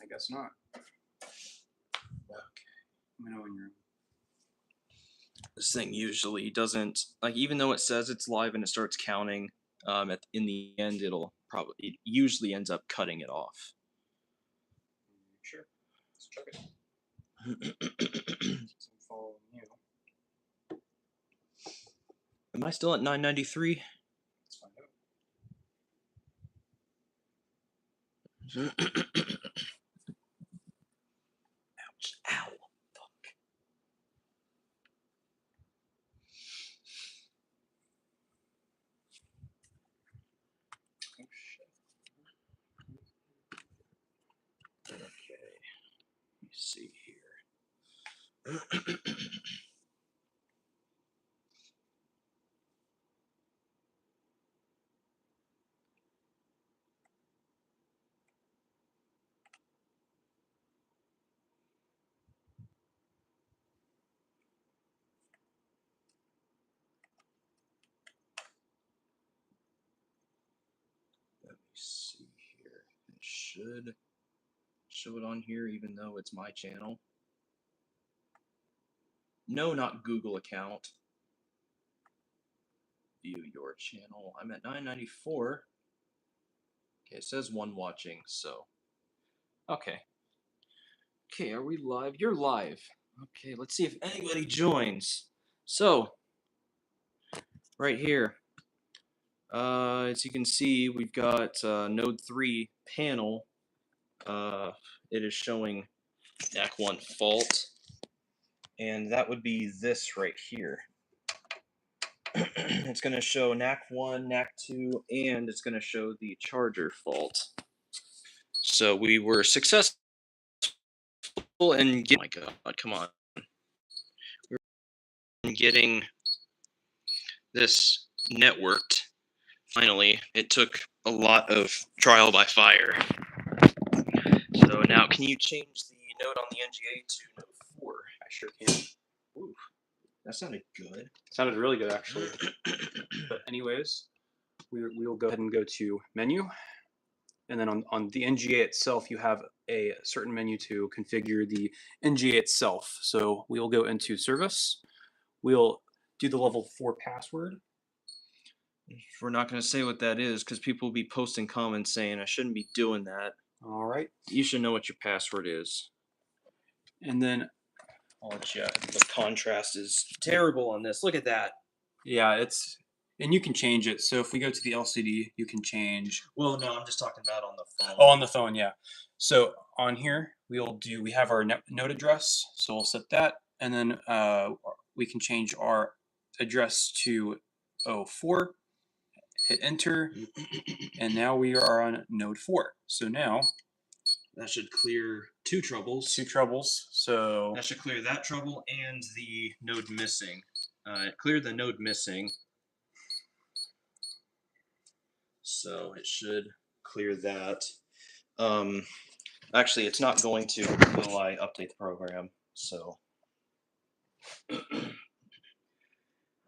I guess not. Okay. Let me know when you're. This thing usually doesn't, like, even though it says it's live and it starts counting, in the end it usually ends up cutting it off. Sure. Let's check it. Since I'm following you. Am I still at 993? Let's find out. Ouch. Ow. Fuck. Oh shit. Okay. Let me see here. Let me see here. It should show it on here even though it's my channel. No, not Google account. View your channel. I'm at 994. Okay, it says one watching, so. Okay. Okay, are we live? You're live. Okay, let's see if anybody joins. So, right here, as you can see, we've got Node 3 panel. It is showing NAC1 fault, and that would be this right here. It's going to show NAC1, NAC2, and it's going to show the charger fault. So we were successful in getting, oh my god, come on. We were getting this networked. Finally, it took a lot of trial by fire. So now, can you change the node on the NGA to node 4? I sure can. Ooh, that sounded good. Sounded really good, actually. But anyways, we will go ahead and go to menu. And then on the NGA itself, you have a certain menu to configure the NGA itself. So we will go into service. We'll do the level 4 password. We're not going to say what that is because people will be posting comments saying I shouldn't be doing that. All right. You should know what your password is. And then I'll let you. The contrast is terrible on this. Look at that. yeah, and you can change it. So if we go to the LCD, you can change. Well, no, I'm just talking about on the phone. Oh, on the phone, yeah. So on here, we have our node address. So we'll set that, and then we can change our address to 04. Hit enter, and now we are on node 4. So now that should clear two troubles. So that should clear that trouble and the node missing. It cleared the node missing. So it should clear that. Actually, it's not going to until I update the program. So.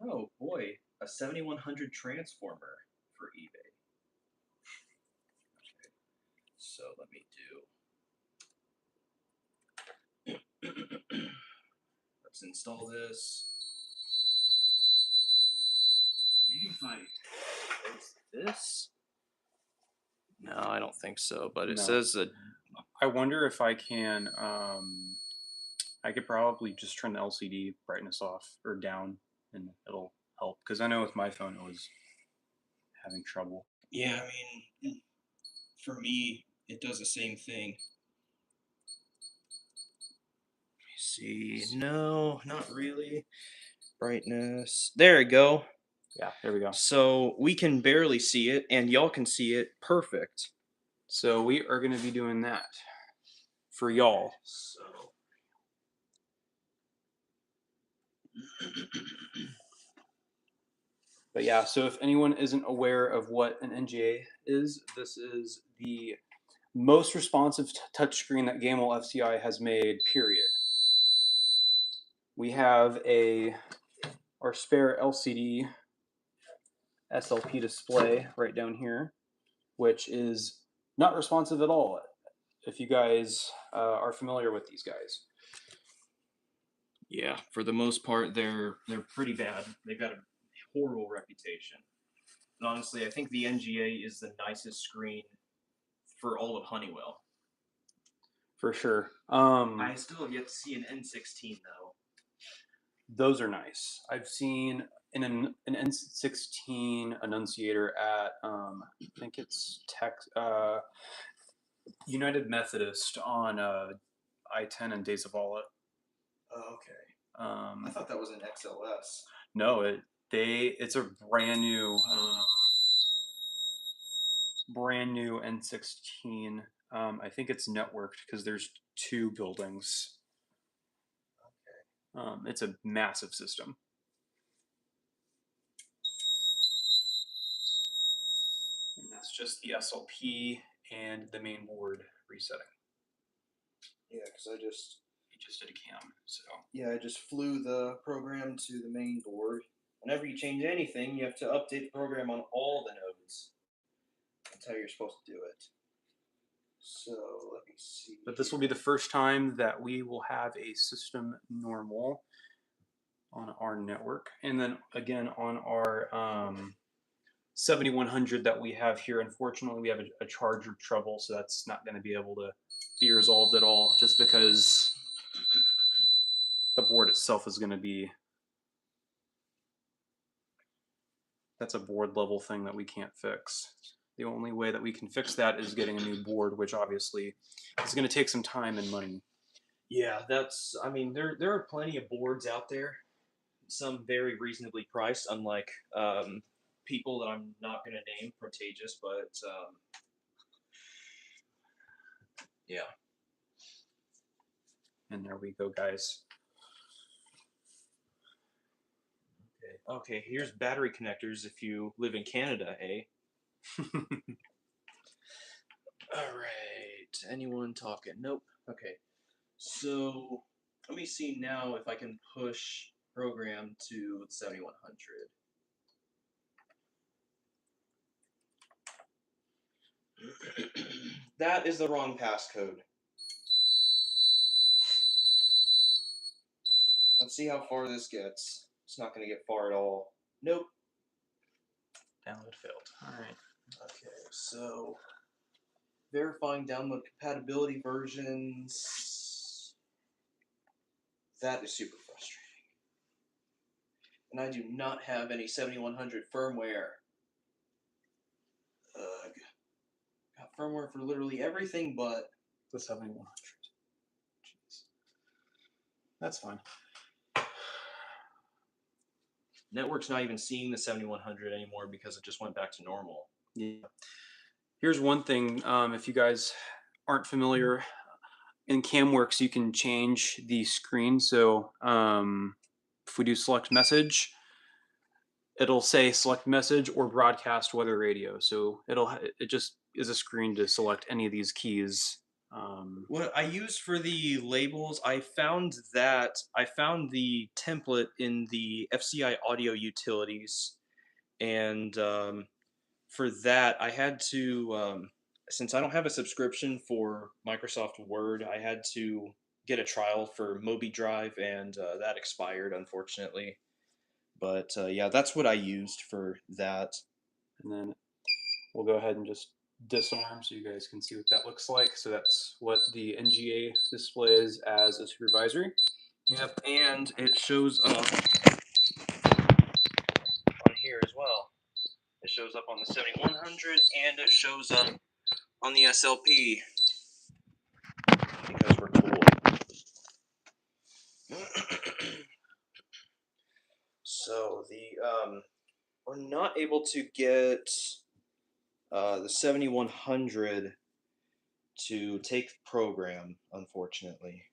Oh boy, a 7100 transformer for eBay. Okay. So let me do. Let's install this. Maybe if I close this. No, I don't think so. But it says that. I wonder if I can. I could probably just turn the LCD brightness off or down, and it'll help. Because I know with my phone it was having trouble. Yeah, I mean, for me, it does the same thing. Let me see. No, not really. Brightness. There we go. Yeah, there we go. So we can barely see it, and y'all can see it perfect. So we are going to be doing that for y'all. So. But yeah, so if anyone isn't aware of what an NGA is, this is the most responsive touchscreen that Gamewell FCI has made, period. We have our spare LCD SLP display right down here, which is not responsive at all. if you guys are familiar with these guys. Yeah, for the most part, they're pretty bad. They've got a horrible reputation. And honestly, I think the NGA is the nicest screen for all of Honeywell. For sure. I still have yet to see an N16 though. Those are nice. I've seen an N16 annunciator at I think it's United Methodist on I-10 and De Zavala. Oh, okay. I thought that was an XLS. No, it's a brand new N16. I think it's networked because there's 2 buildings. Okay. It's a massive system. And that's just the SLP and the main board resetting. Yeah, because I just did a cam, so. Yeah, I just flew the program to the main board. Whenever you change anything, you have to update the program on all the nodes. That's how you're supposed to do it. So let me see. But this will be the first time that we will have a system normal on our network. And then again on our 7100 that we have here, unfortunately we have a charger trouble, so that's not going to be able to be resolved at all, just because the board itself is going to be, that's a board level thing that we can't fix. The only way that we can fix that is getting a new board, which obviously is going to take some time and money. Yeah, I mean, there are plenty of boards out there, some very reasonably priced, unlike people that I'm not going to name, Protagus, but yeah. And there we go, guys. Okay, here's battery connectors if you live in Canada, eh? Alright, anyone talking? Nope. Okay, so let me see now if I can push program to 7100. That is the wrong passcode. Let's see how far this gets. It's not going to get far at all. Nope. Download failed. Alright. Okay, so verifying download compatibility versions. That is super frustrating. And I do not have any 7100 firmware. Ugh. Got firmware for literally everything but the 7100. Jeez. That's fine. Network's not even seeing the 7100 anymore because it just went back to normal. Yeah. Here's one thing, if you guys aren't familiar, in CamWorks you can change the screen. So if we do select message, it'll say select message or broadcast weather radio. So it just is a screen to select any of these keys. What I use for the labels, I found the template in the FCI audio utilities, and for that I had to, since I don't have a subscription for Microsoft Word, I had to get a trial for Moby Drive, and that expired unfortunately. But yeah, that's what I used for that. And then we'll go ahead and just disarm so you guys can see what that looks like. So that's what the NGA displays as a supervisory. Yep, and it shows up on here as well. It shows up on the 7100 and it shows up on the SLP because we're cool. So we're not able to get the 7100 to take the program, unfortunately.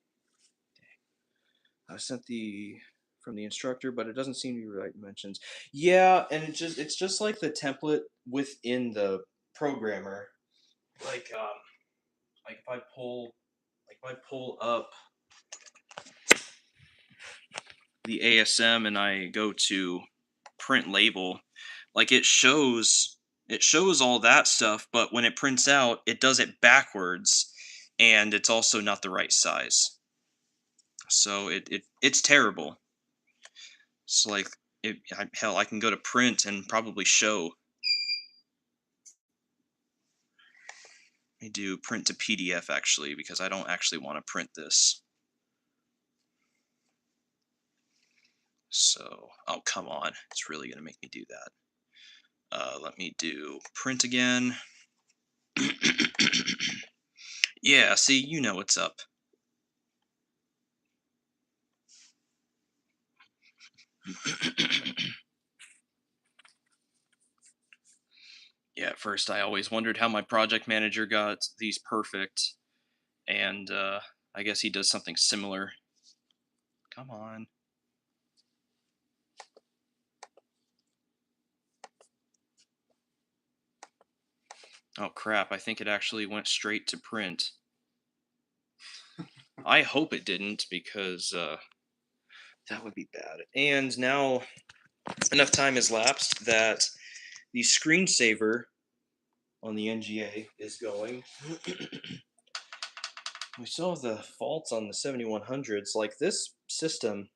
I sent from the instructor, but it doesn't seem to be right dimensions. Yeah, and it's just like the template within the programmer. Like if I pull up the ASM and I go to print label, like it shows all that stuff, but when it prints out, it does it backwards. and it's also not the right size. So it's terrible. It's like, hell, I can go to print and probably show. I do print to PDF actually, because I don't actually want to print this. So, oh, come on. It's really going to make me do that. Let me do print again. Yeah, see, you know what's up. Yeah, at first I always wondered how my project manager got these perfect, and I guess he does something similar. Come on. Oh crap, I think it actually went straight to print. I hope it didn't, because that would be bad. And now enough time has lapsed that the screensaver on the NGA is going. We saw the faults on the 7100s. Like, this system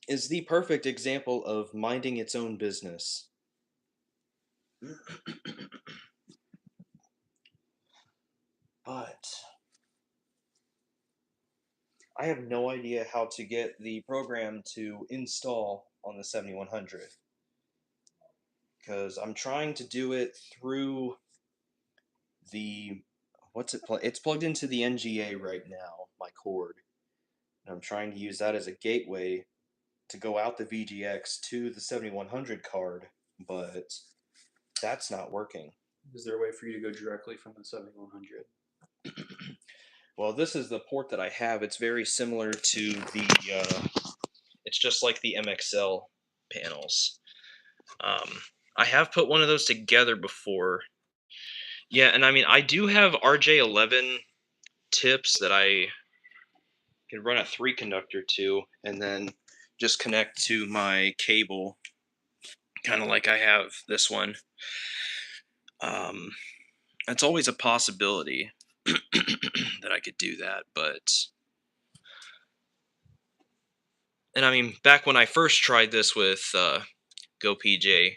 is the perfect example of minding its own business. But I have no idea how to get the program to install on the 7100, because I'm trying to do it through the it's plugged into the NGA right now, my cord, and I'm trying to use that as a gateway to go out the VGX to the 7100 card, but that's not working. Is there a way for you to go directly from the 7100? Well, this is the port that I have. It's very similar to the it's just like the MXL panels. I have put one of those together before. Yeah, and I mean, I do have RJ11 tips that I can run a 3-conductor to, and then just connect to my cable, kind of like I have this one. It's always a possibility that I could do that, but... And I mean, back when I first tried this with GoPJ,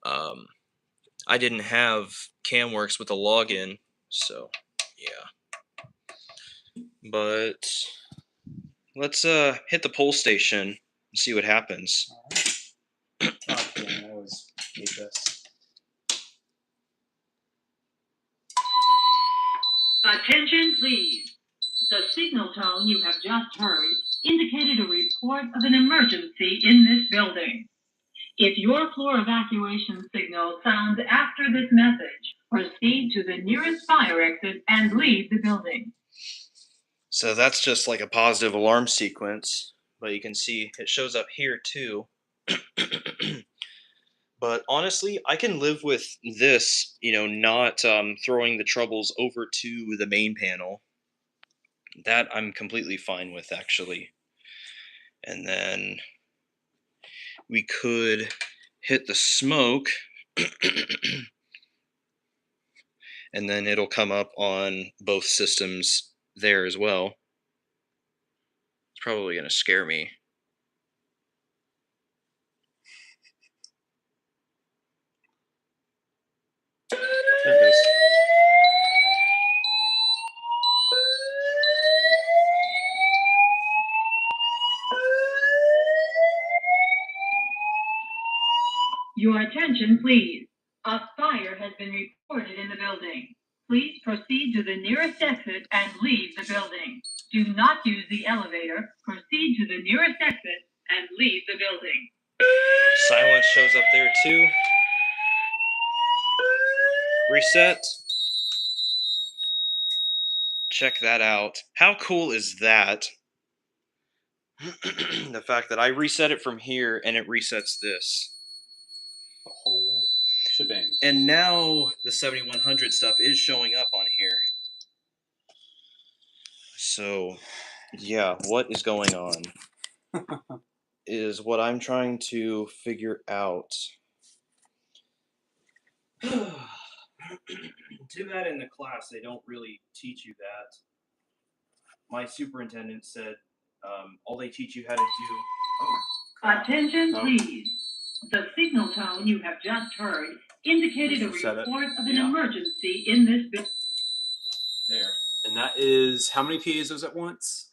I didn't have CamWorks with a login, so yeah. But let's hit the poll station and see what happens. Oh, damn, I always hate this. Attention, please. The signal tone you have just heard indicated a report of an emergency in this building. If your floor evacuation signal sounds after this message, proceed to the nearest fire exit and leave the building. So that's just like a positive alarm sequence, but you can see it shows up here too. But honestly, I can live with this, not throwing the troubles over to the main panel. That I'm completely fine with, actually. And then we could hit the smoke, and then it'll come up on both systems there as well. It's probably going to scare me. There it goes. Your attention, please. A fire has been reported in the building. Please proceed to the nearest exit and leave the building. Do not use the elevator. Proceed to the nearest exit and leave the building. Silence shows up there too. Reset. Check that out. How cool is that? The fact that I reset it from here and it resets this. The whole shebang. And now the 7100 stuff is showing up on here. So, yeah, what is going on is what I'm trying to figure out. Too bad in the class they don't really teach you that. My superintendent said all they teach you how to do. Attention, please. The signal tone you have just heard indicated a Set it. report of an emergency in this building. There. And that is how many piezo's at once?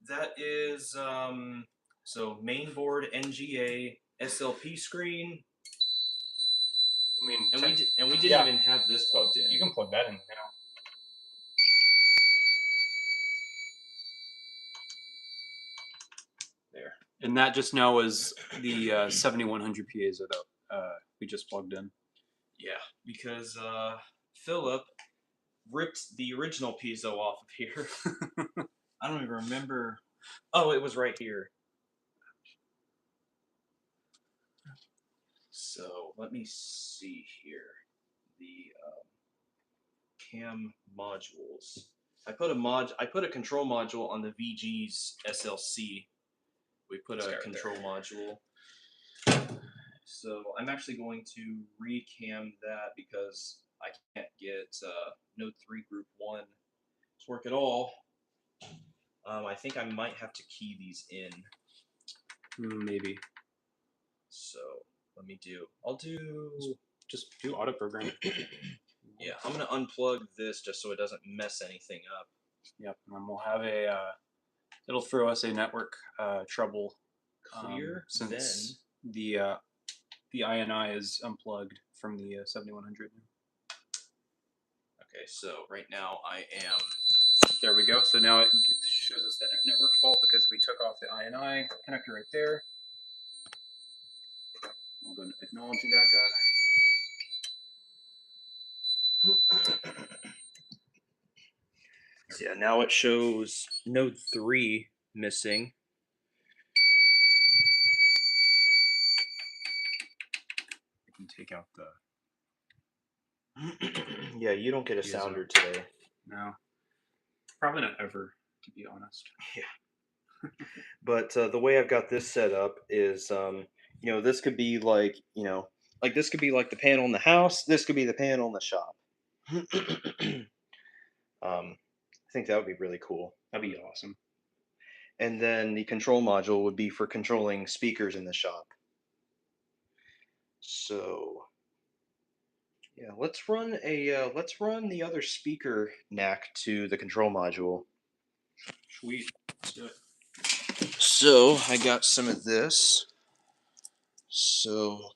That is so main board, NGA, SLP screen. I mean, And we didn't even have this plugged in. You can plug that in now. There. And that just now is the 7100 piezo that we just plugged in. Yeah, because Philip ripped the original piezo off of here. I don't even remember. Oh, it was right here. So let me see here. The cam modules. I put a control module on the VG's SLC. We put a control module. So I'm actually going to recam that because I can't get Node 3 Group 1 to work at all. I think I might have to key these in. Maybe. So I'll just do auto program. Yeah, I'm gonna unplug this just so it doesn't mess anything up. Yep, and then we'll have it'll throw us a network trouble. Clear since the INI is unplugged from the 7100. Okay, so right now I am. There we go. So now it shows us that network fault because we took off the INI connector right there. I'll go and acknowledge that guy. So yeah, now it shows node 3 missing. I can take out the. Yeah, you don't get a sounder today. No, probably not ever, to be honest. Yeah. But the way I've got this set up is, this could be like, this could be like the panel in the house. This could be the panel in the shop. I think that would be really cool. That'd be awesome. And then the control module would be for controlling speakers in the shop. So yeah, let's run the other speaker NAC to the control module. Sweet. Let's do it. So I got some of this. So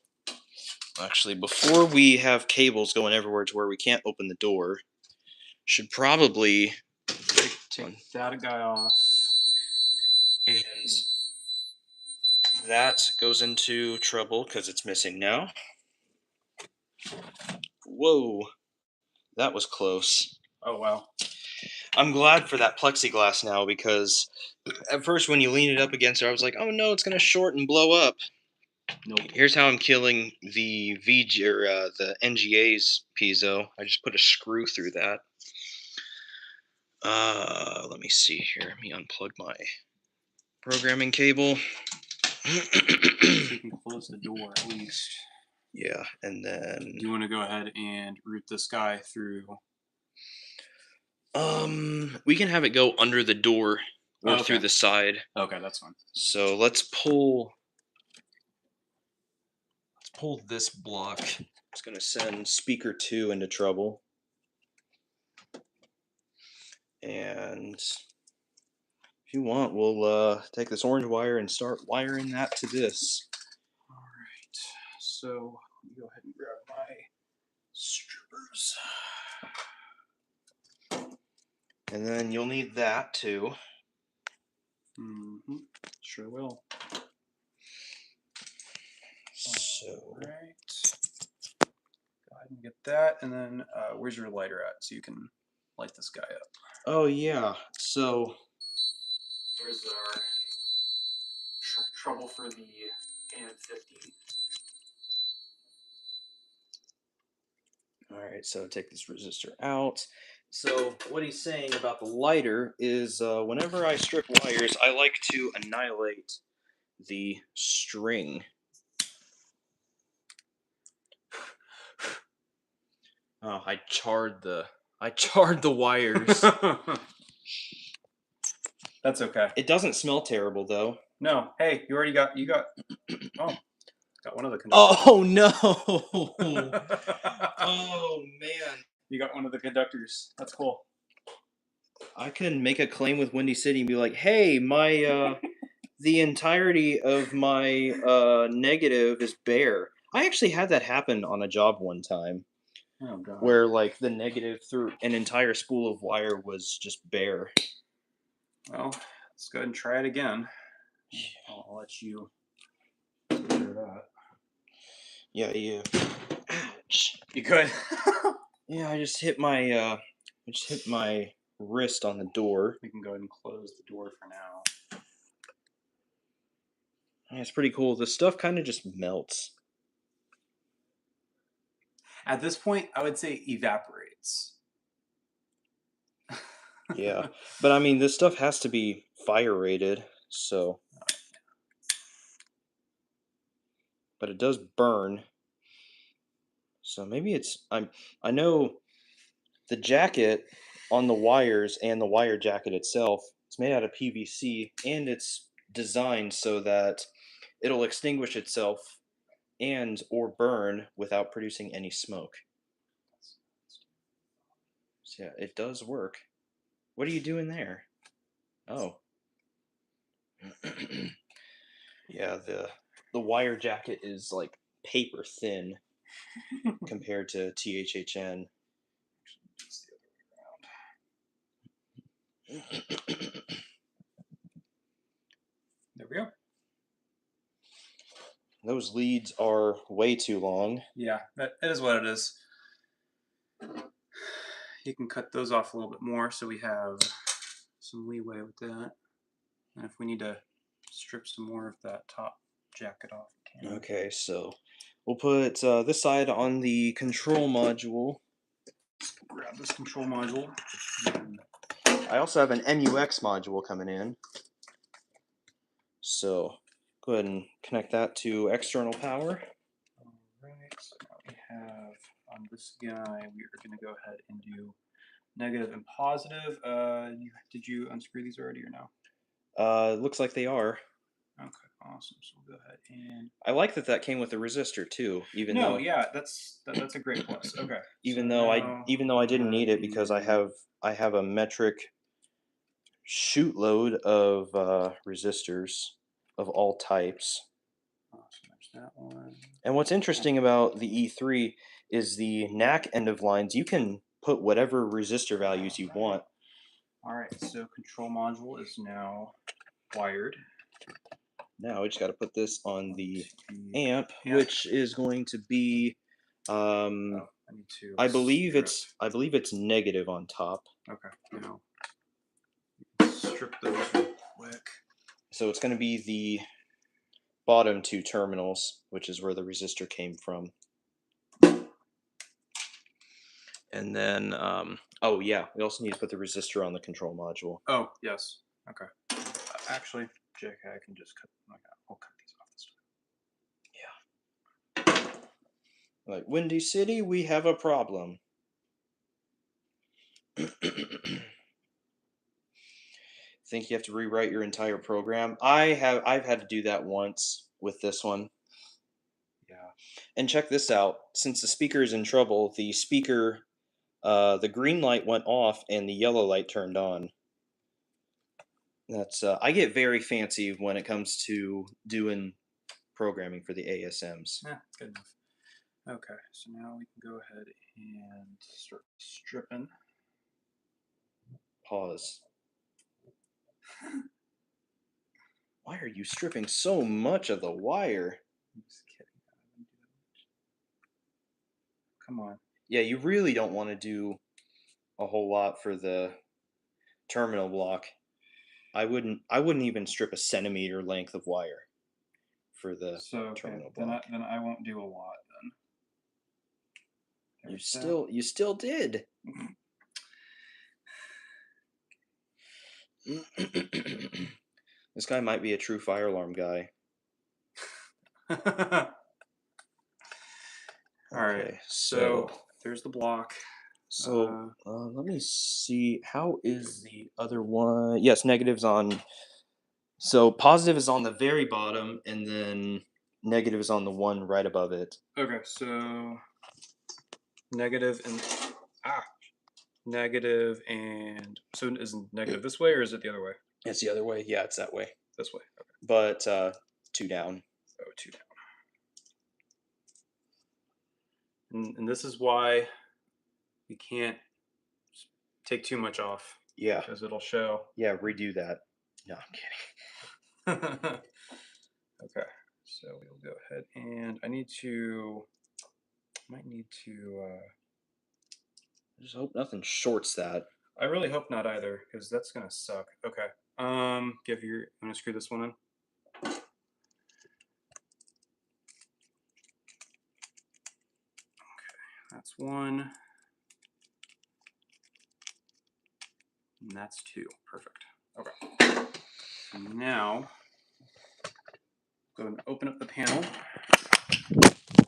actually, before we have cables going everywhere to where we can't open the door, should probably take that guy off. And that goes into trouble because it's missing now. Whoa, that was close. Oh, wow. I'm glad for that plexiglass now because at first when you lean it up against it, I was like, oh no, it's going to short and blow up. Nope. Here's how I'm killing the VG or the NGA's piezo. I just put a screw through that. Let me see here. Let me unplug my programming cable. So you can close the door at least. Yeah, and then Do you want to go ahead and route this guy through? we can have it go under the door or through the side. Okay, that's fine. So let's pull this block. It's going to send speaker 2 into trouble. And if you want, we'll take this orange wire and start wiring that to this. All right. So let me go ahead and grab my strippers. And then you'll need that too. Mm-hmm. Sure will. So all right. Go ahead and get that, and then where's your lighter at so you can light this guy up? Oh yeah. So There's our trouble for the AM50. all right. So take this resistor out. So what he's saying about the lighter is whenever I strip wires, I like to annihilate the string. Oh, I charred the wires. That's okay. It doesn't smell terrible though. No, hey, you already got oh, got one of the conductors. Oh no! Oh man! You got one of the conductors. That's cool. I can make a claim with Windy City and be like, "Hey, my the entirety of my negative is bare." I actually had that happen on a job one time, Oh god. where like the negative through an entire spool of wire was just bare. Well, let's go ahead and try it again. I'll let you take care of that. Yeah. Ouch. You good? Yeah, I just hit my wrist on the door. We can go ahead and close the door for now. Yeah, it's pretty cool. The stuff kind of just melts. At this point, I would say evaporates. Yeah, but I mean, this stuff has to be fire rated, so. But it does burn. So maybe it's I know the jacket on the wires and the wire jacket itself, it's made out of PVC and it's designed so that it'll extinguish itself and or burn without producing any smoke. So yeah, it does work. What are you doing there? Oh. Yeah, the wire jacket is like paper thin compared to THHN. There we go. Those leads are way too long. Yeah, that is what it is. You can cut those off a little bit more so we have some leeway with that. And if we need to strip some more of that top jacket off, we can. Okay, so we'll put this side on the control module. Let's grab this control module. And I also have an MUX module coming in. So go ahead and connect that to external power. Alright, so now we have on this guy, we are going to go ahead and do negative and positive. Did you unscrew these already or no? Looks like they are. Okay, awesome. So we'll go ahead and. I like that that came with a resistor too, even No, though yeah, that's a great plus. Okay. even so though now I didn't need it because I have a metric shoot load of resistors of all types. Awesome, there's that one. And what's interesting about the E3 is the NAC end of lines. You can put whatever resistor values you want. All right, so control module is now wired. Now we just got to put this on the amp, which is going to be, I need to. I believe it's negative on top. Okay, now strip those real quick. So it's going to be the bottom two terminals, which is where the resistor came from. And then, oh yeah, we also need to put the resistor on the control module. Oh, yes. Okay. Actually, JK, I can just cut. I'll cut these off this time. Yeah. Like Windy City, we have a problem. Think you have to rewrite your entire program? I've had to do that once with this one. Yeah. And check this out. Since the speaker is in trouble, the speaker, the green light went off and the yellow light turned on. That's I get very fancy when it comes to doing programming for the ASMs. Yeah, good enough. Okay, so now we can go ahead and start stripping. Pause. Why are you stripping so much of the wire? I'm just kidding. Come on. Yeah, you really don't want to do a whole lot for the terminal block. I wouldn't even strip a centimeter length of wire for the terminal block. Then I won't do a lot then. You still did. This guy might be a true fire alarm guy. All right, so there's the block. So let me see. How is the other one? Yes, negatives on. So positive is on the very bottom, and then negative is on the one right above it. Okay, so negative and negative and so is negative this way or is it the other way? It's the other way. Yeah, it's that way. This way. Okay. But 2 down. Oh, 2 down. And this is why you can't take too much off. Yeah. Because it'll show. Yeah, redo that. No, I'm kidding. Okay. So we'll go ahead and I might need to I just hope nothing shorts that. I really hope not either, because that's gonna suck. Okay. I'm gonna screw this one in. Okay, that's 1. And that's 2. Perfect. Okay. And now go and open up the panel.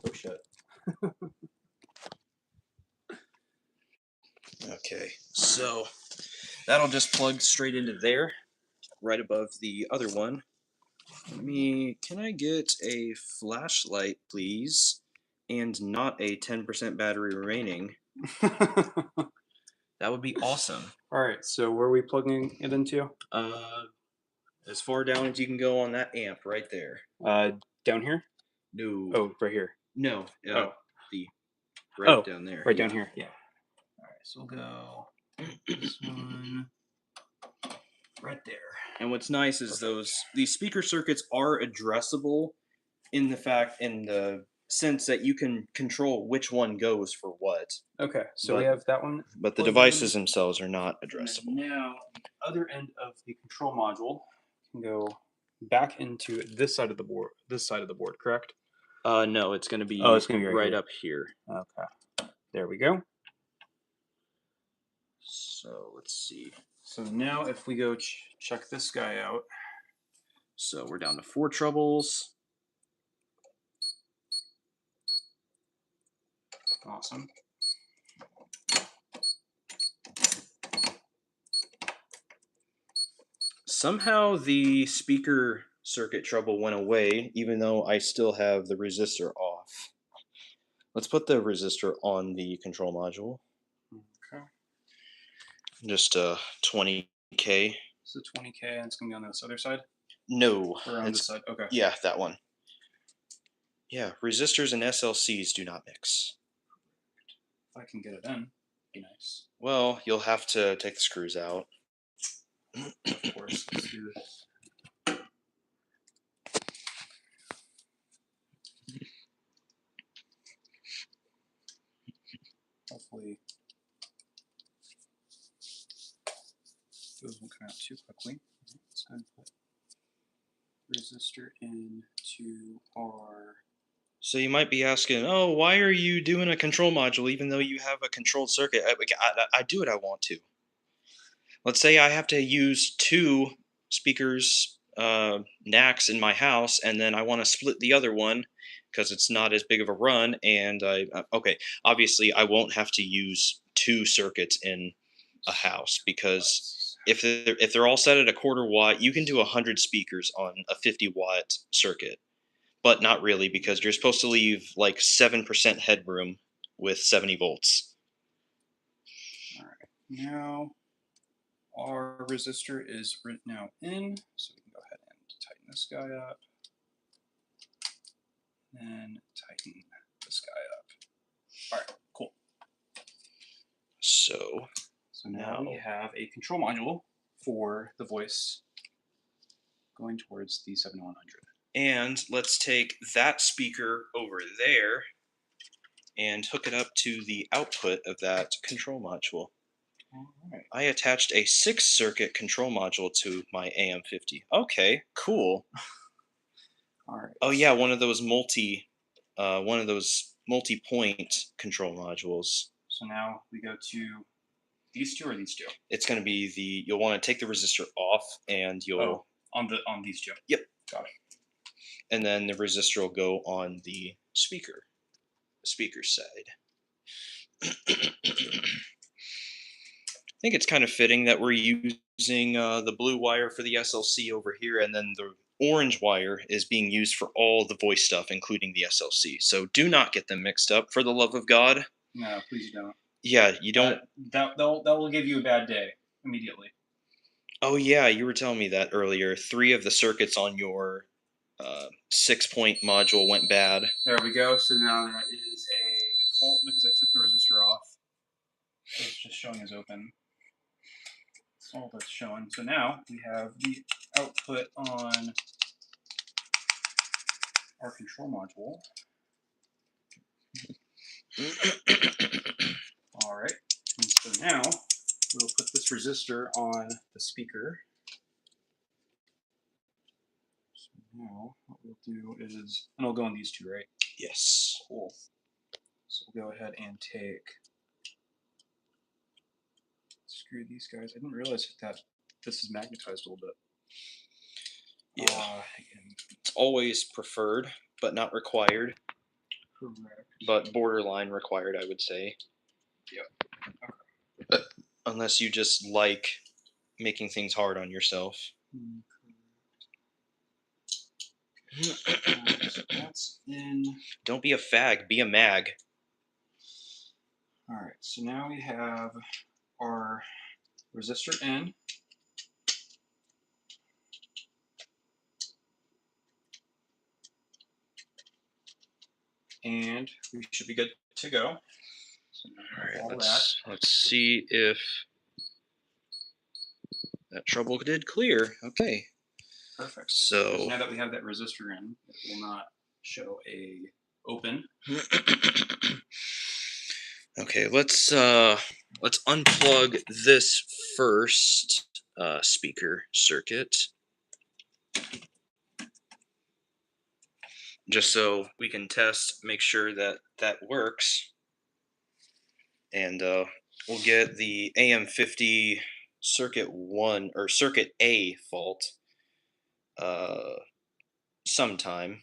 Oh shit. Okay, so that'll just plug straight into there, right above the other one. Can I get a flashlight, please? And not a 10% battery remaining. That would be awesome. Alright, so where are we plugging it into? As far down as you can go on that amp right there. Down here? No. Oh, right here. No. Oh. Down there. Right down here, yeah. Alright, so we'll go this one right there. And what's nice is these speaker circuits are addressable in the sense that you can control which one goes for what. Okay, so we have that one. But the devices themselves are not addressable. And now the other end of the control module can go back into this side of the board. This side of the board, correct? No, it's going to be right up here. Okay, there we go. So let's see. So now if we go check this guy out. So we're down to 4 trebles. Awesome. Somehow the speaker circuit treble went away, even though I still have the resistor off. Let's put the resistor on the control module. Okay. Just 20K. So 20K, and it's going to be on this other side? No. Or on this side? Okay. Yeah, that one. Yeah, resistors and SLCs do not mix. If I can get it in, be nice. Well, you'll have to take the screws out. Of course. Let's do this. Hopefully those won't come out too quickly. Let's go and put resistor into our... So you might be asking, oh, why are you doing a control module even though you have a controlled circuit? I do what I want to. Let's say I have to use 2 speakers, NACs in my house, and then I want to split the other one because it's not as big of a run. And okay, obviously I won't have to use 2 circuits in a house because if they're all set at a 1/4 watt, you can do 100 speakers on a 50-watt circuit. But not really, because you're supposed to leave like 7% headroom with 70 volts. All right, now our resistor is now in, so we can go ahead and tighten this guy up, and tighten this guy up. All right, cool. So now we have a control module for the voice going towards the 7100. And let's take that speaker over there and hook it up to the output of that control module. All right. I attached a 6-circuit control module to my AM50. Okay, cool. All right. Oh yeah, one of those multi-point control modules. So now we go to these 2 or these 2? It's going to be you'll want to take the resistor off and you'll... Oh, on these 2? Yep. Got it. And then the resistor will go on the speaker side. think it's kind of fitting that we're using the blue wire for the SLC over here, and then the orange wire is being used for all the voice stuff, including the SLC. So do not get them mixed up, for the love of God. No, please don't. Yeah, you don't. That will give you a bad day immediately. Oh yeah, you were telling me that earlier. 3 of the circuits on your 6-point module went bad. There we go. So now that is a fault because I took the resistor off. It's just showing as open. That's all that's showing. So now we have the output on our control module. All right. And so now we'll put this resistor on the speaker. So now what we'll do is, and it'll go on these 2, right? Yes. Cool. So we'll go ahead and screw these guys. I didn't realize that this is magnetized a little bit. Yeah. It's always preferred, but not required. Correct. But borderline required, I would say. Yep. Okay. Unless you just like making things hard on yourself. So that's in. Don't be a fag, be a mag. All right, so now we have our resistor in. And we should be good to go. So all right, let's see if that trouble did clear. Okay. Perfect. So now that we have that resistor in, it will not show a open. Okay, let's unplug this first speaker circuit, just so we can test, make sure that that works, and we'll get the AM50 circuit 1 or circuit A fault sometime.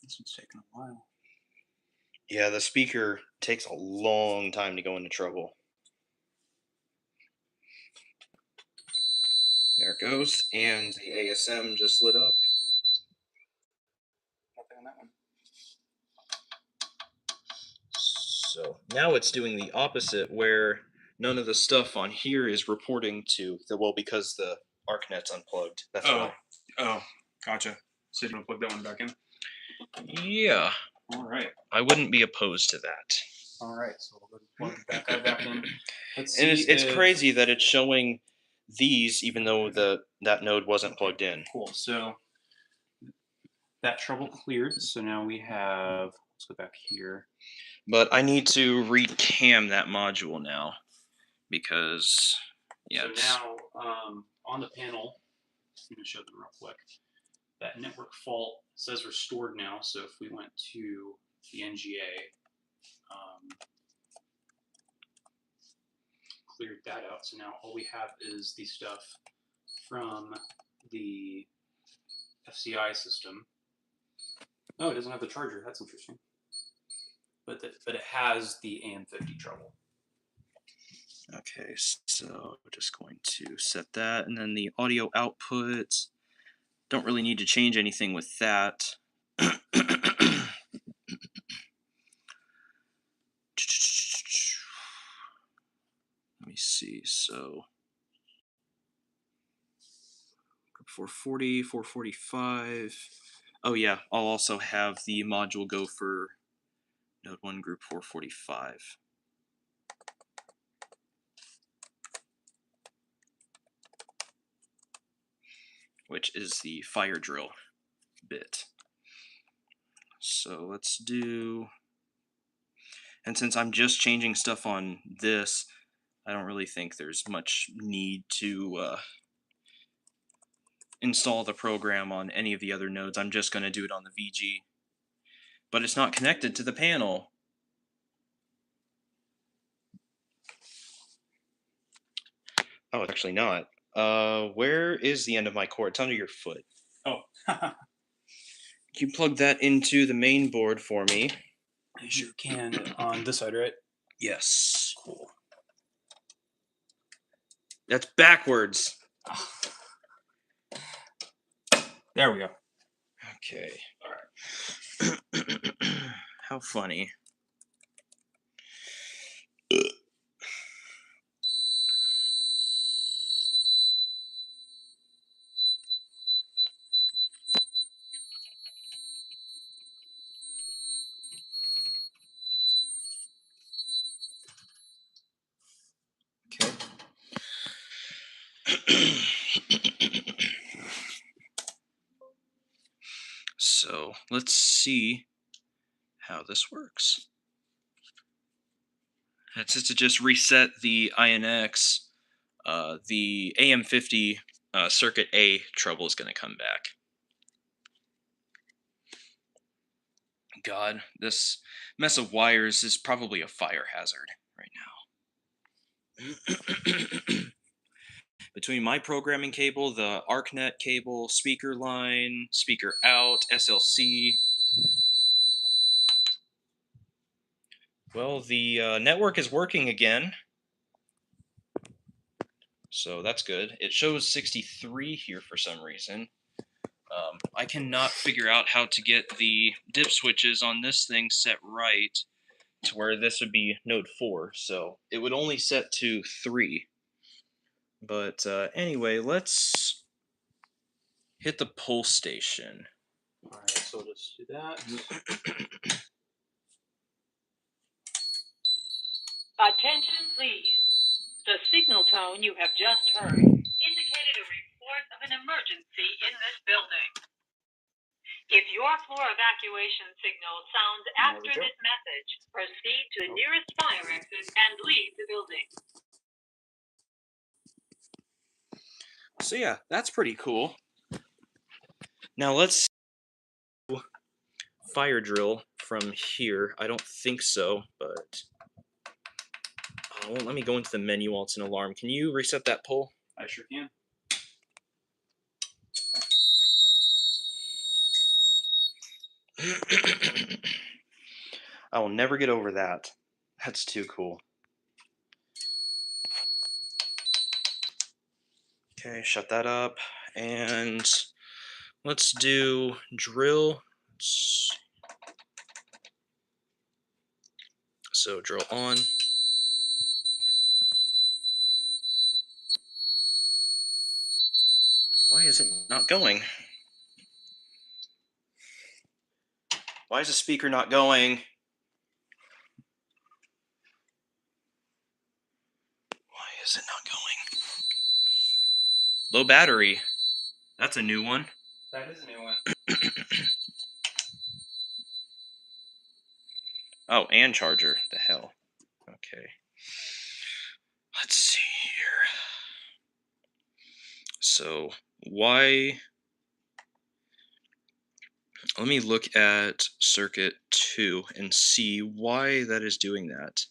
This one's taking a while. Yeah, the speaker takes a long time to go into trouble. There it goes, and the ASM just lit up. Nothing on that one. So now it's doing the opposite, where none of the stuff on here is reporting to the, well, because the ArcNet's unplugged. That's why. Oh, gotcha. So you're gonna plug that one back in? Yeah. All right. I wouldn't be opposed to that. All right, so we'll plug that guy back in. Let's see. And it's crazy that it's showing these even though that node wasn't plugged in. Cool. So that trouble cleared. So now we have. Let's go back here. But I need to recam that module now because yeah. So now on the panel, I'm going to show them real quick. That network fault says restored now. So if we went to the NGA, cleared that out. So now all we have is the stuff from the FCI system. Oh, it doesn't have the charger. That's interesting. But it has the AM50 trouble. Okay, so we're just going to set that, and then the audio output. Don't really need to change anything with that. Let me see. So 440, 445. Oh yeah, I'll also have the module go for node 1 group 445. Which is the fire drill bit. So let's do, and since I'm just changing stuff on this, I don't really think there's much need to install the program on any of the other nodes. I'm just going to do it on the VG. But it's not connected to the panel. Oh, it's actually not. Where is the end of my cord? It's under your foot. Oh, Can you plug that into the main board for me? I sure can. On this side, right? Yes. Cool. That's backwards. There we go. Okay. How funny. So let's see how this works. That's just to just reset the INX. The AM50 circuit A trouble is going to come back. God, this mess of wires is probably a fire hazard right now. Between my programming cable, the ArcNet cable, speaker line, speaker out, SLC. Well, the network is working again. So that's good. It shows 63 here for some reason. I cannot figure out how to get the dip switches on this thing set right to where this would be node 4. So it would only set to 3. But anyway, let's hit the pull station. All right, so we'll just do that. Attention, please. The signal tone you have just heard indicated a report of an emergency in this building. If your floor evacuation signal sounds after this message, proceed to the nearest fire exit and leave the building. So yeah, that's pretty cool. Now let's fire drill from here. I don't think so, but it won't let me go into the menu while it's an alarm. Can you reset that pull? I sure can. I will never get over that. That's too cool. Okay, shut that up. And let's do drill. So drill on. Why is it not going? Why is the speaker not going? Why is it not going? Low battery. That's a new one. That is a new one. Oh, and charger. The hell. Okay. Let's see here. So, why... Let me look at circuit 2 and see why that is doing that.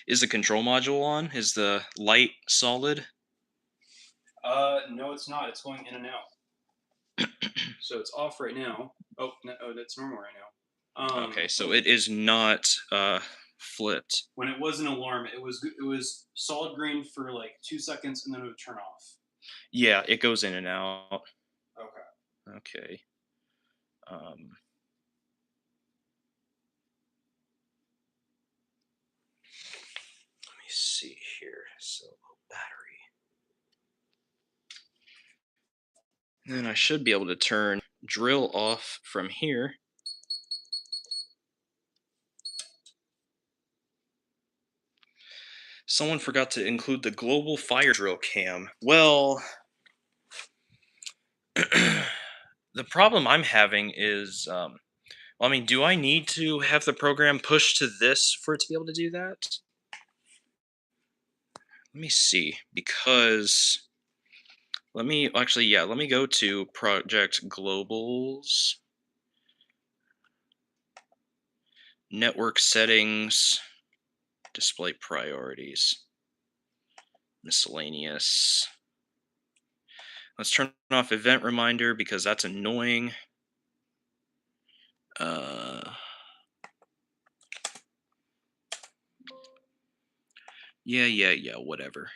Is the control module on? Is the light solid? No, it's not. It's going in and out. So it's off right now. Oh, no, that's normal right now. Okay, so it is not flipped. When it was an alarm, it was solid green for like 2 seconds, and then it would turn off. Yeah, it goes in and out. Okay. Okay. Let me see here. So low battery. And then I should be able to turn drill off from here. Someone forgot to include the global fire drill cam. Well, the problem I'm having is, I mean, do I need to have the program push to this for it to be able to do that? Let me see, because let me go to Project Globals, Network Settings, Display Priorities. Miscellaneous. Let's turn off event reminder because that's annoying. Yeah, whatever.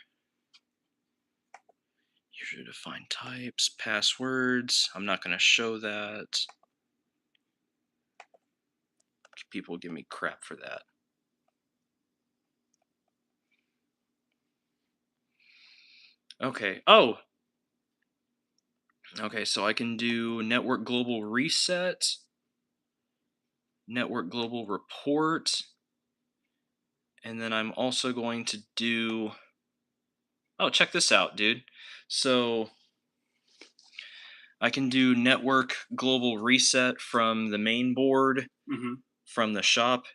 User defined types, passwords. I'm not going to show that. People give me crap for that. Okay. Oh! Okay, so I can do network global reset, network global report, and then I'm also going to do... Oh, check this out, dude. So I can do network global reset from the main board, from the shop,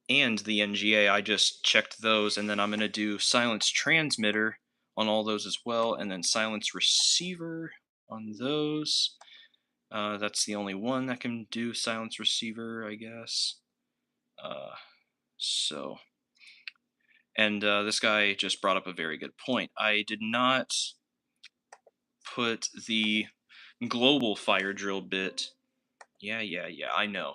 and the NGA. I just checked those, and then I'm going to do silence transmitter on all those as well, and then silence receiver on those. That's the only one that can do silence receiver, I guess. And this guy just brought up a very good point. I did not put the global fire drill bit. Yeah, I know.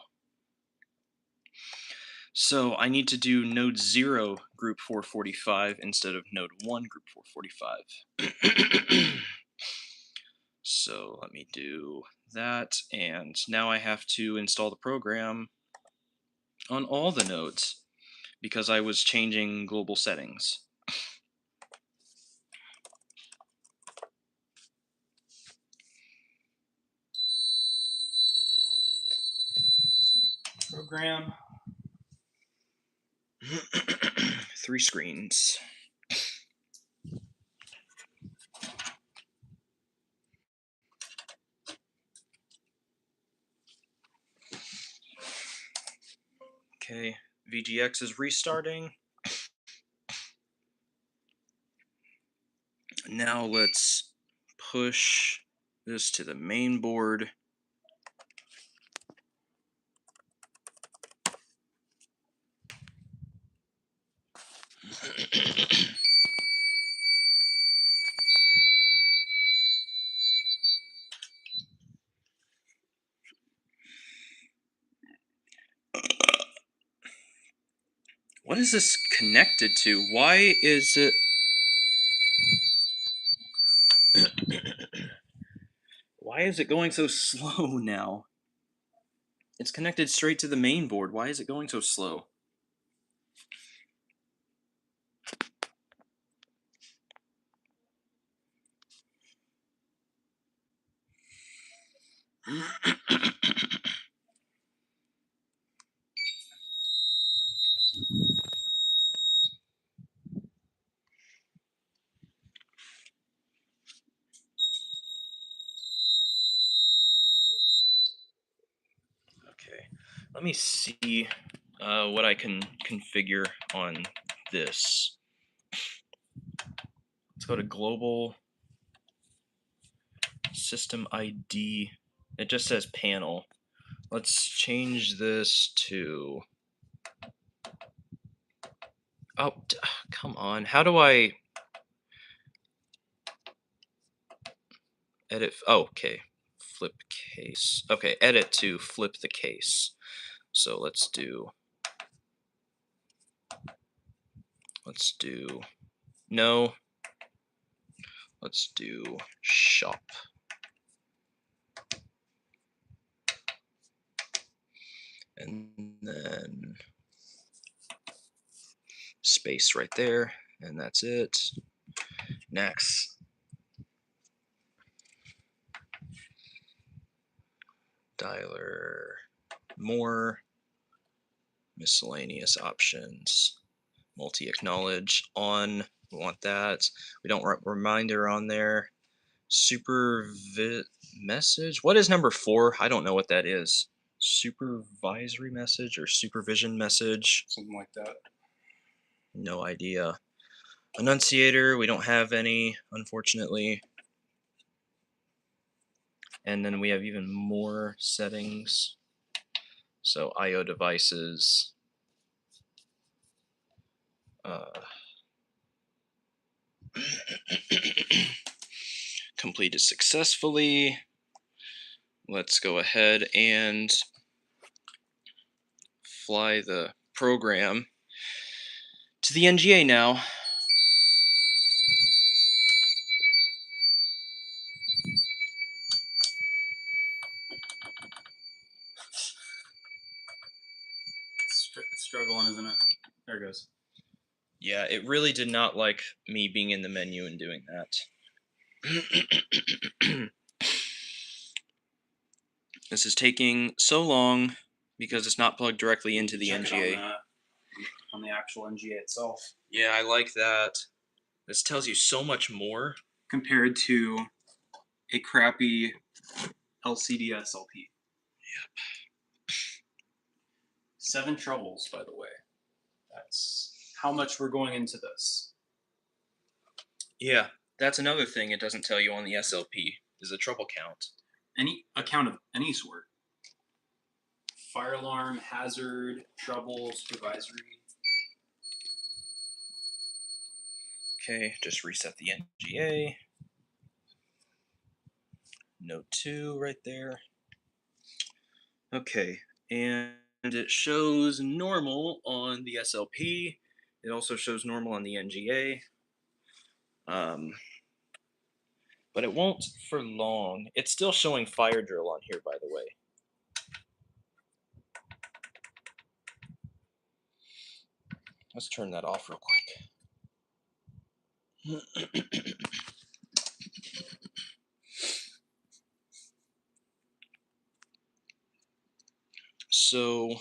So I need to do node 0 group 445 instead of node 1 group 445. So let me do that, and now I have to install the program on all the nodes because I was changing global settings. Program. 3 screens. Okay, VGX is restarting. Now let's push this to the main board. What is this connected to? Why is it... Why is it going so slow now? It's connected straight to the main board. Why is it going so slow? Okay, let me see what I can configure on this. Let's go to global system ID. It just says panel. Let's change this to... Oh, come on. How do I edit? Oh, okay. Flip case. Okay, edit to flip the case. So let's do no. Let's do shop. And then space right there, and that's it. Next. Dialer, more, miscellaneous options, multi-acknowledge, on, we want that. We don't want reminder on there. Message, what is number 4? I don't know what that is. Supervisory message or supervision message? Something like that. No idea. Annunciator, we don't have any, unfortunately. And then we have even more settings. So I/O devices. Completed successfully. Let's go ahead and fly the program to the NGA now. It's struggling, isn't it? There it goes. Yeah, it really did not like me being in the menu and doing that. This is taking so long because it's not plugged directly into the Check it NGA. On the actual NGA itself. Yeah, I like that. This tells you so much more. Compared to a crappy LCD SLP. Yep. 7 troubles, by the way. That's how much we're going into this. Yeah, that's another thing it doesn't tell you on the SLP, is the trouble count. Any account of any sort. Fire alarm, hazard, trouble, supervisory. Okay, just reset the NGA. Note 2 right there. Okay, and it shows normal on the SLP. It also shows normal on the NGA. But it won't for long. It's still showing fire drill on here, by the way. Let's turn that off real quick. So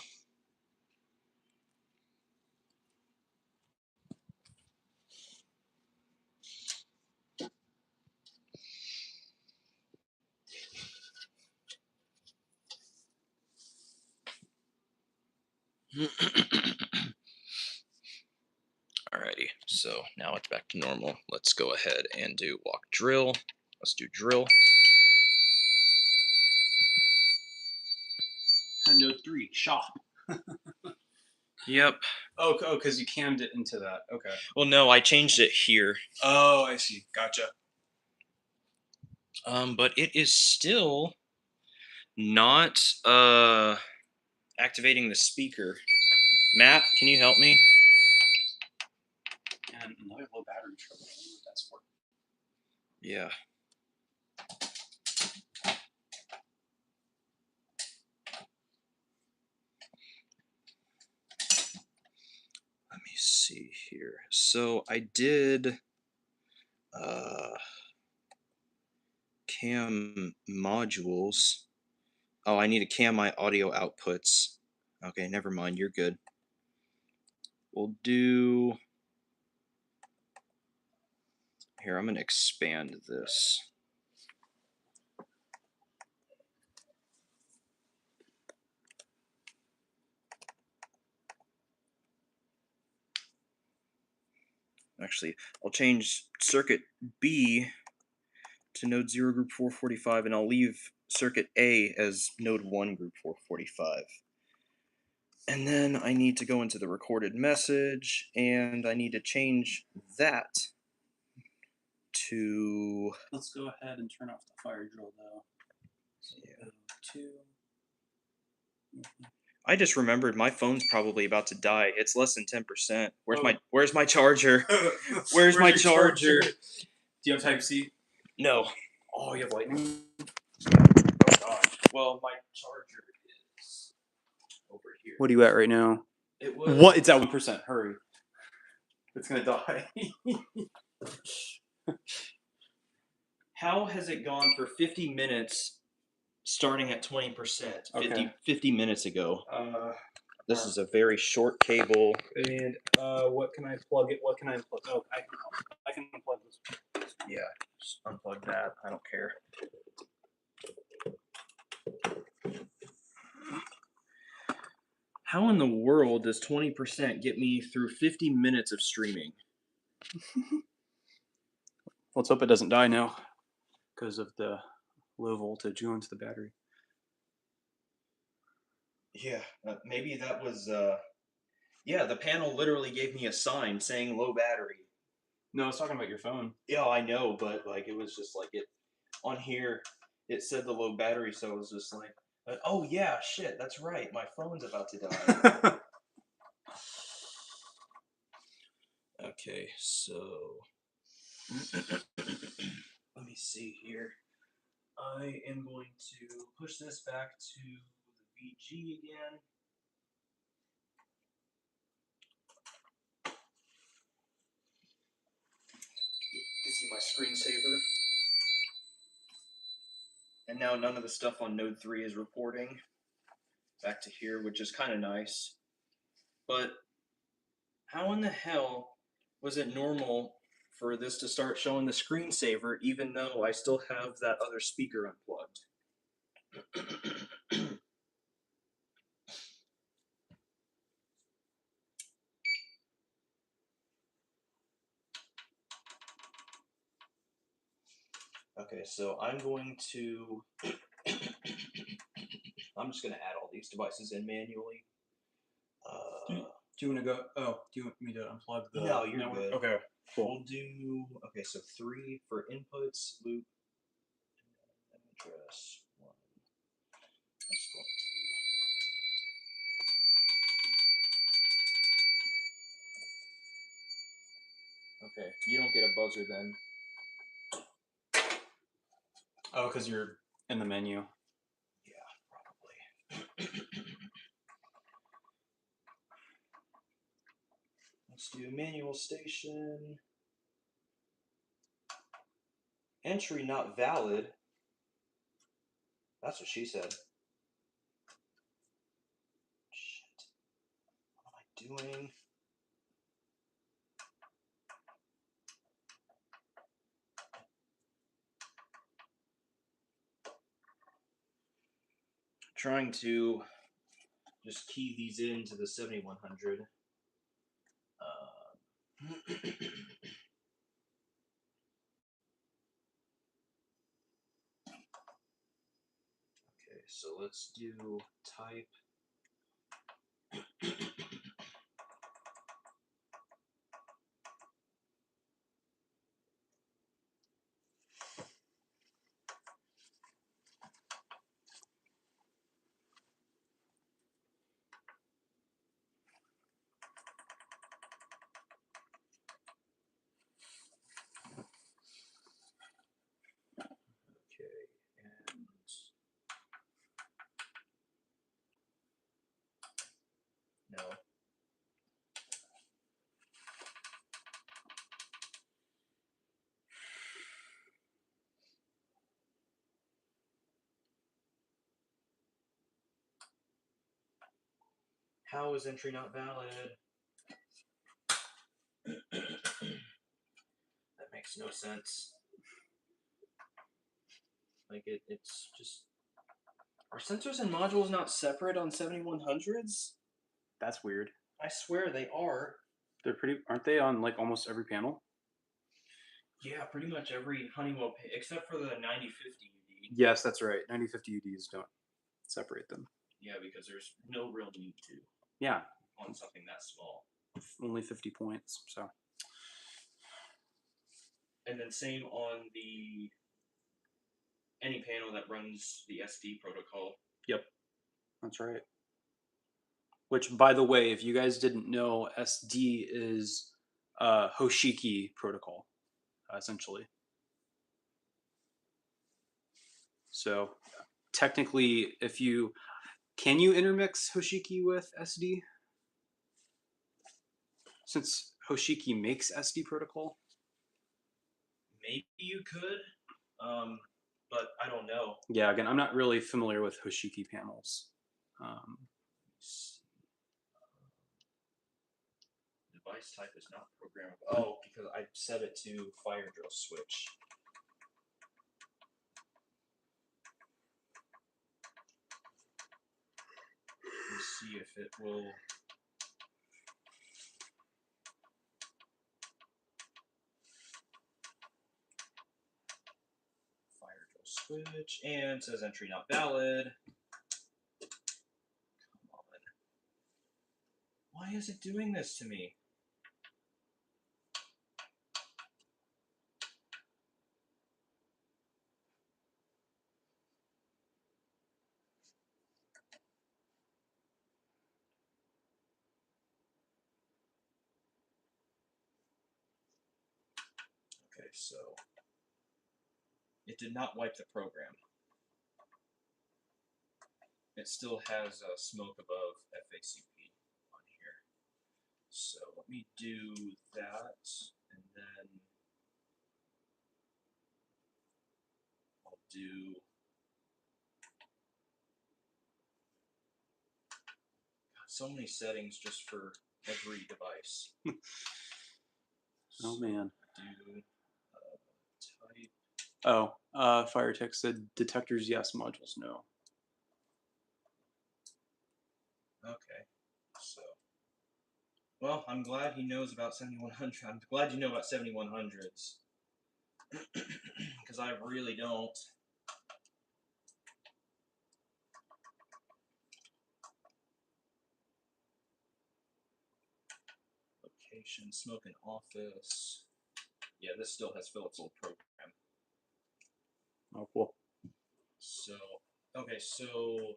alrighty, so now it's back to normal. Let's go ahead and do walk drill. Let's do drill. Note 3, shop. Yep. Oh, because you cammed it into that. Okay. Well, no, I changed it here. Oh, I see. Gotcha. But it is still not activating the speaker. Matt, can you help me? And another low battery trouble. I don't know what that's for. Yeah. Let me see here. So I did cam modules. Oh, I need to cam my audio outputs. Okay, never mind. You're good. We'll do... Here, I'm going to expand this. Actually, I'll change circuit B to node 0 group 445, and I'll leave circuit A as node 1 group 445. And then I need to go into the recorded message, and I need to change that to... Let's go ahead and turn off the fire drill, though. Yeah. 2. I just remembered my phone's probably about to die. It's less than 10%. Where's my charger? Where's my charger? Do you have Type-C? No. Oh, you have Lightning? Oh gosh. Well, my charger is over here. What are you at right now? It was... What? It's at 1%. Hurry. It's going to die. How has it gone for 50 minutes starting at 20%? Okay. 50 minutes ago. This is a very short cable. And what can I plug it? What can I unplug? Oh, I can unplug this. Yeah, just unplug that. I don't care. How in the world does 20% get me through 50 minutes of streaming? Let's hope it doesn't die now because of the low voltage going to the battery. Yeah, maybe that was... Yeah, the panel literally gave me a sign saying low battery. No, I was talking about your phone. Yeah, I know, but like it was just like it on here. It said the low battery, so it was just like, oh yeah, shit, that's right. My phone's about to die. Okay, so let me see here. I am going to push this back to the VG again. You see my screensaver. And now none of the stuff on node 3 is reporting back to here, which is kind of nice. But how in the hell was it normal for this to start showing the screensaver even though I still have that other speaker unplugged? Okay, so I'm going to I'm just going to add all these devices in manually. Do you want to go? Oh, do you want me to unplug the? No, you're network? good. Okay, cool. We'll do, okay, so 3 for inputs, loop, address 1. That's going to, okay, you don't get a buzzer then. Oh, because you're in the menu. Yeah, probably. Let's do manual station. Entry not valid. That's what she said. Shit. What am I doing? Trying to just key these into the 7100. Okay, so let's do type. Okay, and no. How is entry not valid? That makes no sense. Like it's just, are sensors and modules not separate on 7100s? That's weird. I swear they are. They're pretty, aren't they on like almost every panel? Yeah, pretty much every Honeywell except for the 9050 UD. Yes, that's right. 9050 UDs don't separate them. Yeah, because there's no real need to Yeah, on something that small. only 50 points. So. And then same on the any panel that runs the SD protocol. Yep, that's right. Which, by the way, if you guys didn't know, SD is Hoshiki protocol, essentially. So technically, if you can you intermix Hoshiki with SD? Since Hoshiki makes SD protocol? Maybe you could, but I don't know. Yeah, again, I'm not really familiar with Hoshiki panels. Device type is not programmable. Oh, because I set it to fire drill switch. Let's see if it will. Fire drill switch, and it says entry not valid. Come on. Why is it doing this to me? so it did not wipe the program. It still has smoke above FACP on here. So let me do that, and then I'll do so many settings just for every device. Oh man. Do type. Oh, Firetech said detectors yes, modules no. Okay, so well, I'm glad he knows about 7100. I'm glad you know about 7100s because I really don't. Location, smoke in office. Yeah, this still has Philip's old program. Oh, cool. So, okay, so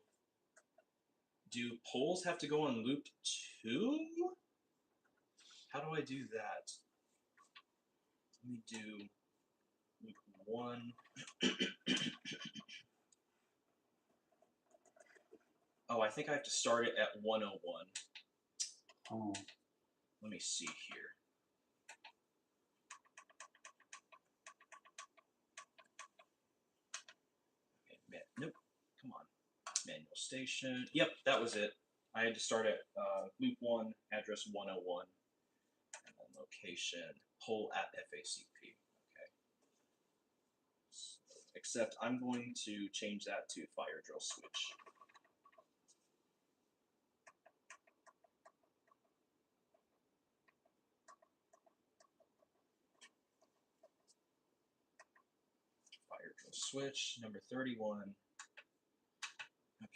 do polls have to go on loop 2? How do I do that? Let me do loop 1. Oh, I think I have to start it at 101. Oh. Let me see here. Okay, nope. Come on. Manual station. Yep, that was it. I had to start at loop 1, address 101, and then location, poll at FACP. Okay. So, except I'm going to change that to fire drill switch. Fire drill switch, number 31. Okay.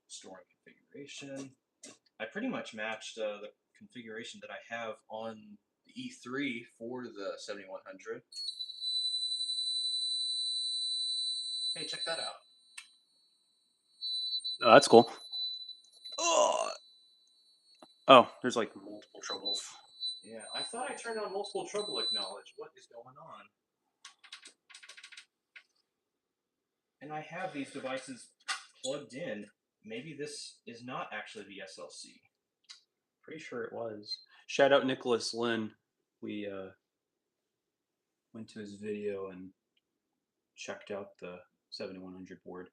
Storing configuration. I pretty much matched the configuration that I have on the E3 for the 7100. Hey, check that out. Oh, that's cool. Oh, there's like multiple troubles. Yeah, I thought I turned on multiple trouble acknowledge. What is going on? And I have these devices plugged in. Maybe this is not actually the SLC. Pretty sure it was. Shout out Nicholas Lynn. We went to his video and checked out the 7100 board.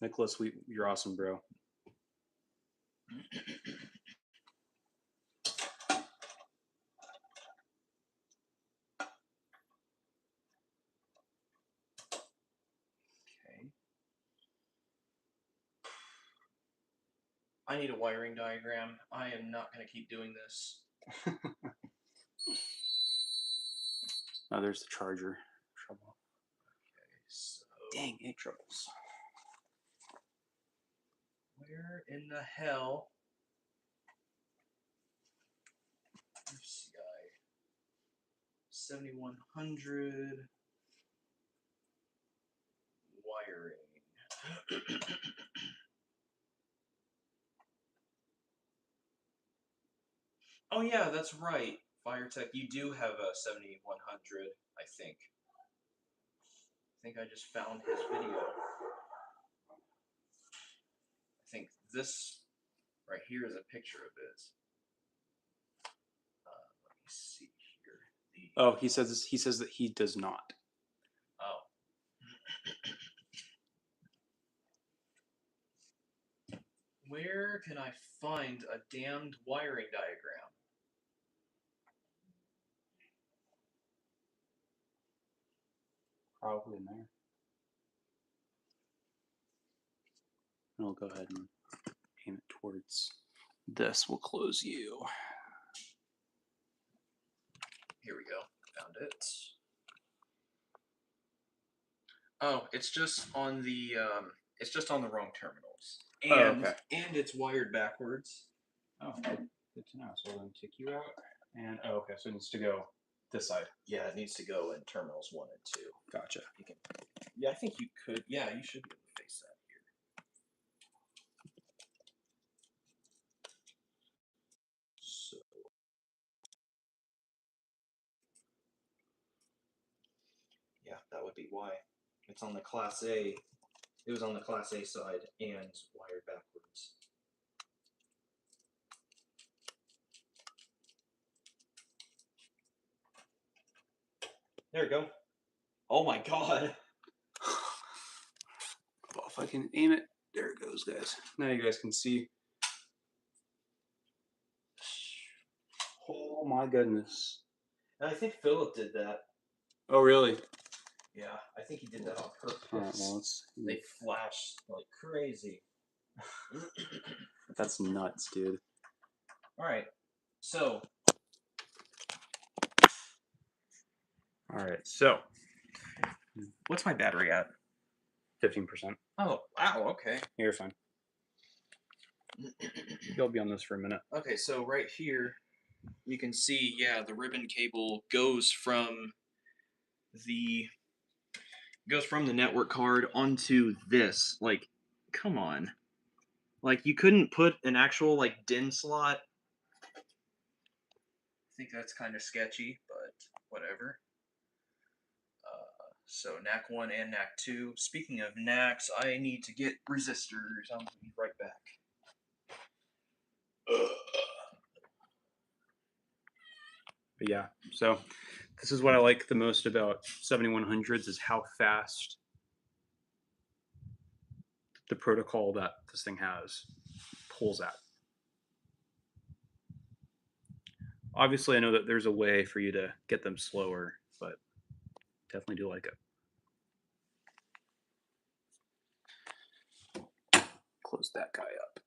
Nicholas, you're awesome, bro. Okay. I need a wiring diagram. I am not going to keep doing this. Oh, there's the charger. Trouble. Okay, so Dang, 8 troubles. where in the hell? FCI 7100 wiring. Oh yeah, that's right. Firetech, you do have a 7100, I think. I think I just found his video. I think this right here is a picture of his. Let me see here. Oh, he says that he does not. Oh. Where can I find a damned wiring diagram? Probably in there. And I'll go ahead and aim it towards this. We'll close you. Here we go. Found it. Oh, it's just on the wrong terminals. And Oh, okay. and it's wired backwards. Oh, good to know. So we'll then take you out. And oh, okay, so it needs to go this side. Yeah, it needs to go in terminals 1 and 2. Gotcha. You can. Yeah, I think you could. Yeah, you should be able to face that here. That would be why. It's on the Class A. It was on the Class A side and wired backwards. There we go. Oh my god. Well, if I can aim it, there it goes, guys. Now you guys can see. Oh my goodness. And I think Philip did that. Oh, really? Yeah, I think he did that on purpose. All right, well, They flash like crazy. That's nuts, dude. Alright, so. All right, so. What's my battery at? 15%. Oh, wow, okay. You're fine. You'll be on this for a minute. Okay, so right here, you can see, yeah, the ribbon cable goes from the network card onto this. Like, come on. Like, you couldn't put an actual, like, DIN slot. I think that's kind of sketchy, but whatever. So, NAC 1 and NAC 2. Speaking of NACs, I need to get resistors. I'll be right back. But yeah, so this is what I like the most about 7100s is how fast the protocol that this thing has pulls at. Obviously, I know that there's a way for you to get them slower, but definitely do like it. Close that guy up.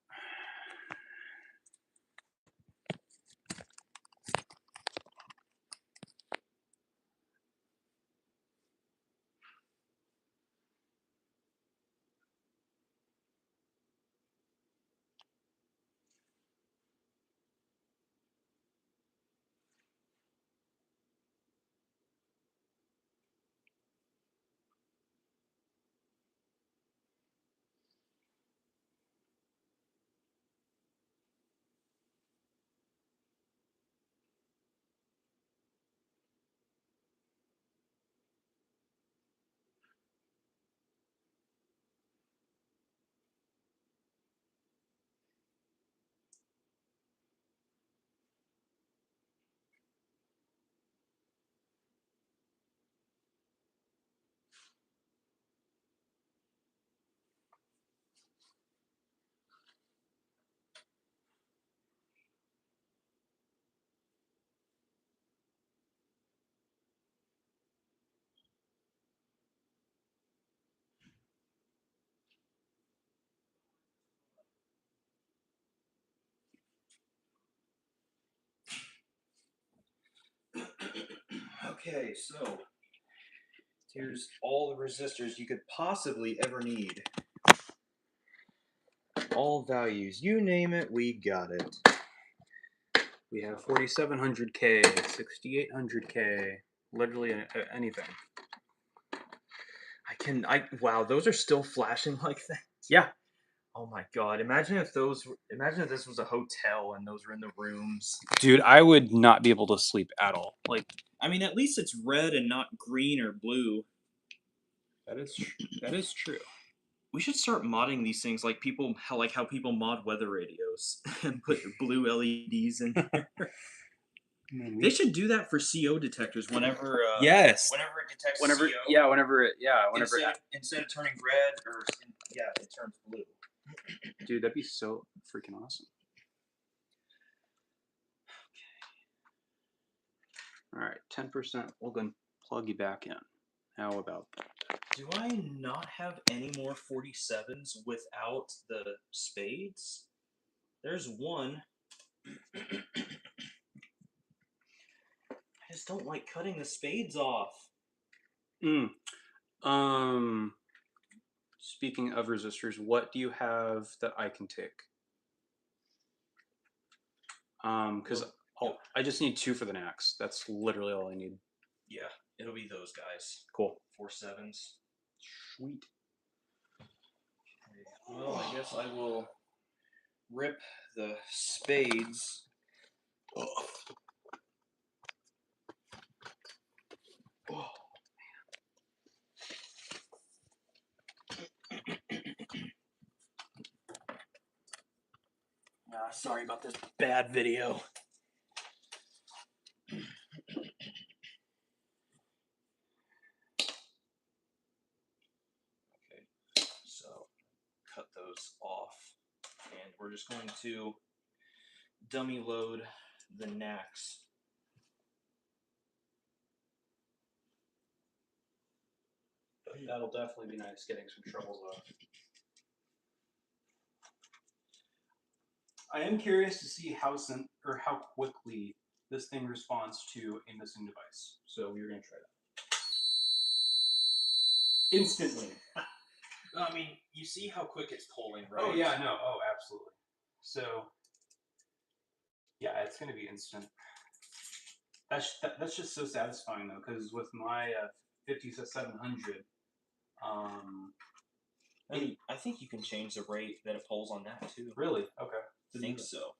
Okay, so here's all the resistors you could possibly ever need. All values, you name it, we got it. We have 4700K, 6800K, literally anything. Wow, those are still flashing like that. Yeah. Oh my god, imagine if this was a hotel and those were in the rooms. Dude, I would not be able to sleep at all. Like, I mean, at least it's red and not green or blue. that is true. We should start modding these things like how people mod weather radios and put blue LEDs in there. They should do that for CO detectors whenever. Yes. Whenever it detects Whenever, CO. yeah, whenever it, Instead of turning red it turns blue. dude, that'd be so freaking awesome. Okay. All right, 10%. We'll go and plug you back in. How about that? Do I not have any more 47s without the spades? There's one. I just don't like cutting the spades off. Speaking of resistors, what do you have that I can take? Because I just need 2 for the NACs. That's literally all I need. Yeah, it'll be those guys. Cool. 47s. Sweet. Okay. Well, I guess I will rip the spades off. Sorry about this bad video. Okay, so cut those off, and we're just going to dummy load the NACs. That'll definitely be nice, getting some troubles off. I am curious to see how quickly this thing responds to a missing device. So we're going to try that. Instantly. I mean, you see how quick it's polling, right? Oh, yeah, no. Oh, absolutely. So, yeah, it's going to be instant. That's just so satisfying, though, because with my 5700, I think you can change the rate that it polls on that, too. Really? Okay. I think so.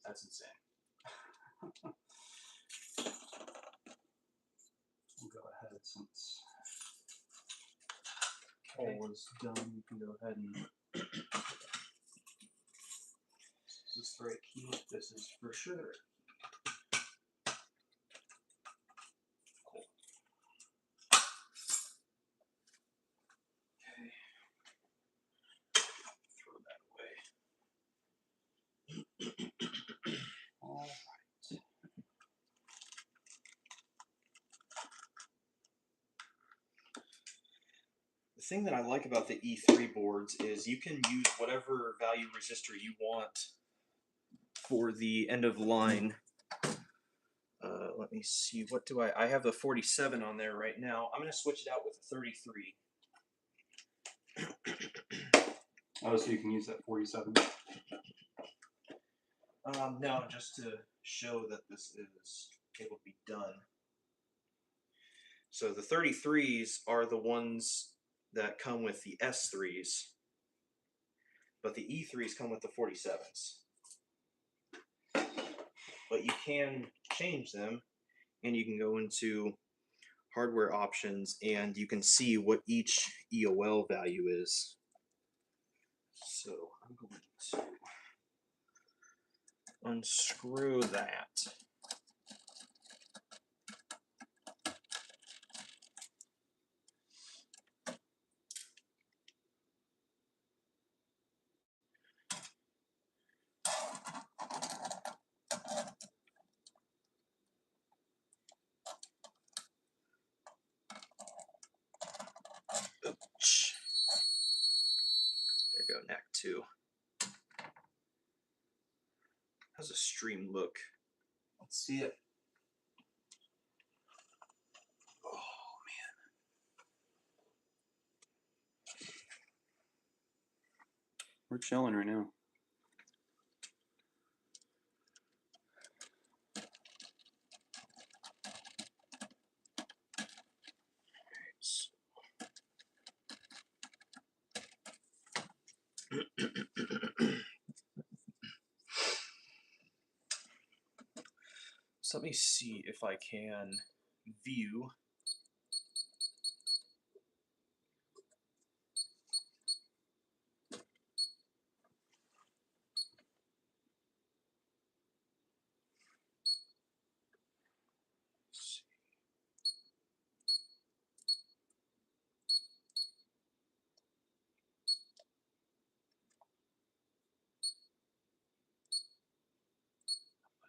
That's insane. We'll go ahead since all was done. You can go ahead and. Is this the right key? This is for sure. Cool. Okay. Throw that away. All right. The thing that I like about the E3 boards is you can use whatever value resistor you want for the end of line. Let me see, what do I have the 47 on there right now. I'm going to switch it out with a 33. Oh, so you can use that 47? No, just to show that this is able to be done. So the 33s are the ones that come with the S3s, but the E3s come with the 47s. But you can change them, and you can go into hardware options, and you can see what each EOL value is. So I'm going to unscrew that. Oops. There we go, NAC 2. How's a stream look? Let's see it. Oh, man. We're chilling right now. So let me see if I can view.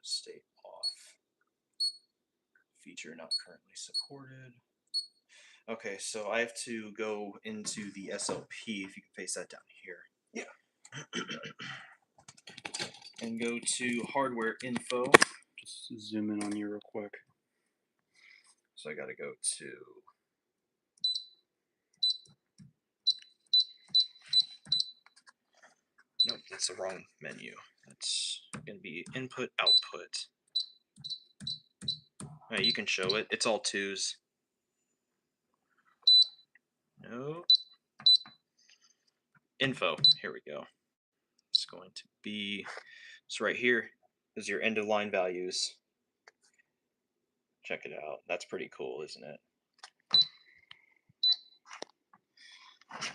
Stay off. Feature not currently supported. Okay, so I have to go into the SLP, if you can face that down here. Yeah. And go to hardware info. Just zoom in on you real quick. So I gotta go to nope, that's the wrong menu. That's gonna be input output. Alright, you can show it. It's all 2s. No. Info. Here we go. It's going to be, so right here is your end of line values. Check it out. That's pretty cool, isn't it? Okay.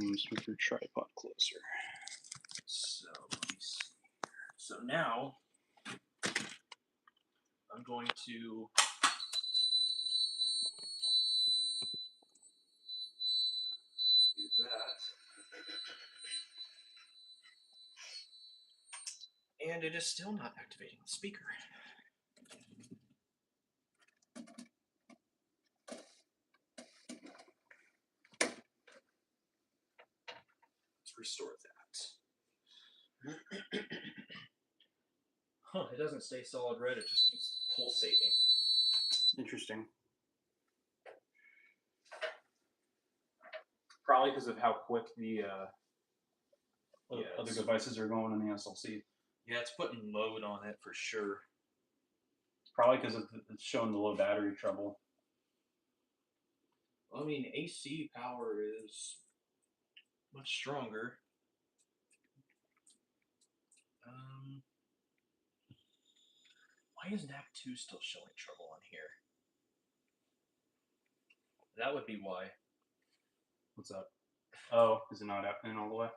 Just move your tripod closer. So let me see. So now I'm going to do that. And it is still not activating the speaker. Let's restore that. Huh, it doesn't stay solid red, it just keeps pulsating. Interesting. Probably because of how quick the other devices are going on the SLC. Yeah, it's putting load on it for sure. Probably because it's showing the low battery trouble. I mean, AC power is much stronger. Why is NAC 2 still showing trouble on here? That would be why. What's up? Oh, is it not in all the way?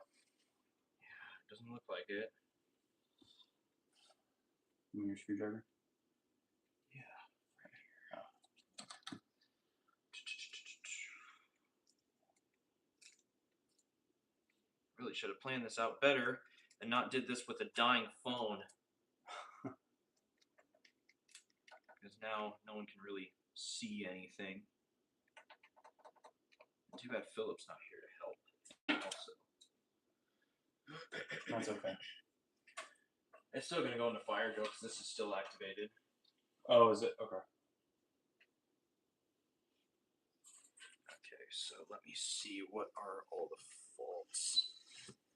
Yeah, doesn't look like it. Give me your screwdriver. Yeah, right here. Oh. Really should have planned this out better and not did this with a dying phone. Because now no one can really see anything. Too bad Philip's not here to help. Also, That's okay. it's still gonna go into fire drill because this is still activated. Oh, is it? Okay. Okay, so let me see what are all the faults.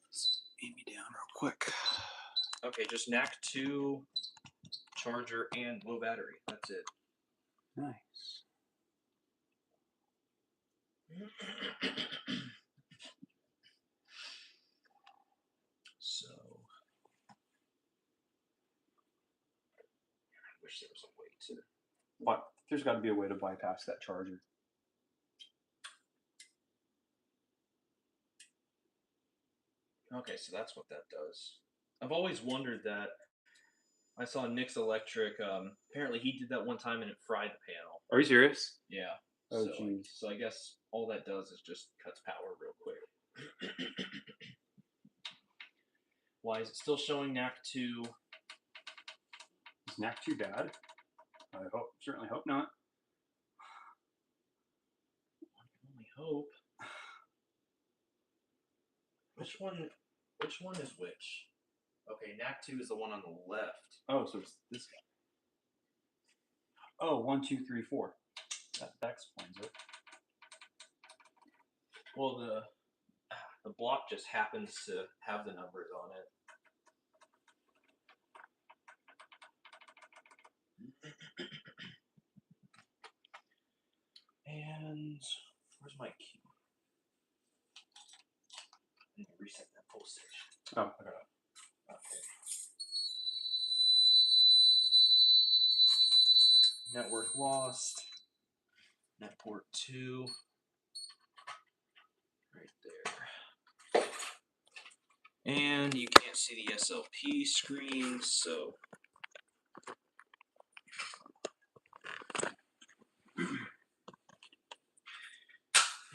Let's aim me down real quick. Okay, just NAC 2, charger, and low battery. That's it. Nice. So, I wish there was a way to. But there's got to be a way to bypass that charger. Okay, so that's what that does. I've always wondered that. I saw Nick's Electric. Apparently, he did that one time and it fried the panel. Are you serious? Yeah. Oh, so, jeez. so I guess all that does is just cuts power real quick. Why is it still showing NAC 2? Is NAC 2 bad? I certainly hope not. I can only hope. Which one is which? Okay, NAC 2 is the one on the left. Oh, so it's this guy. Oh, 1, 2, 3, 4. That explains it. Well, the block just happens to have the numbers on it. And where's my key? I need to reset that pull station. Oh, I got it. Okay. Network lost. Net port 2. Right there. And you can't see the SLP screen, so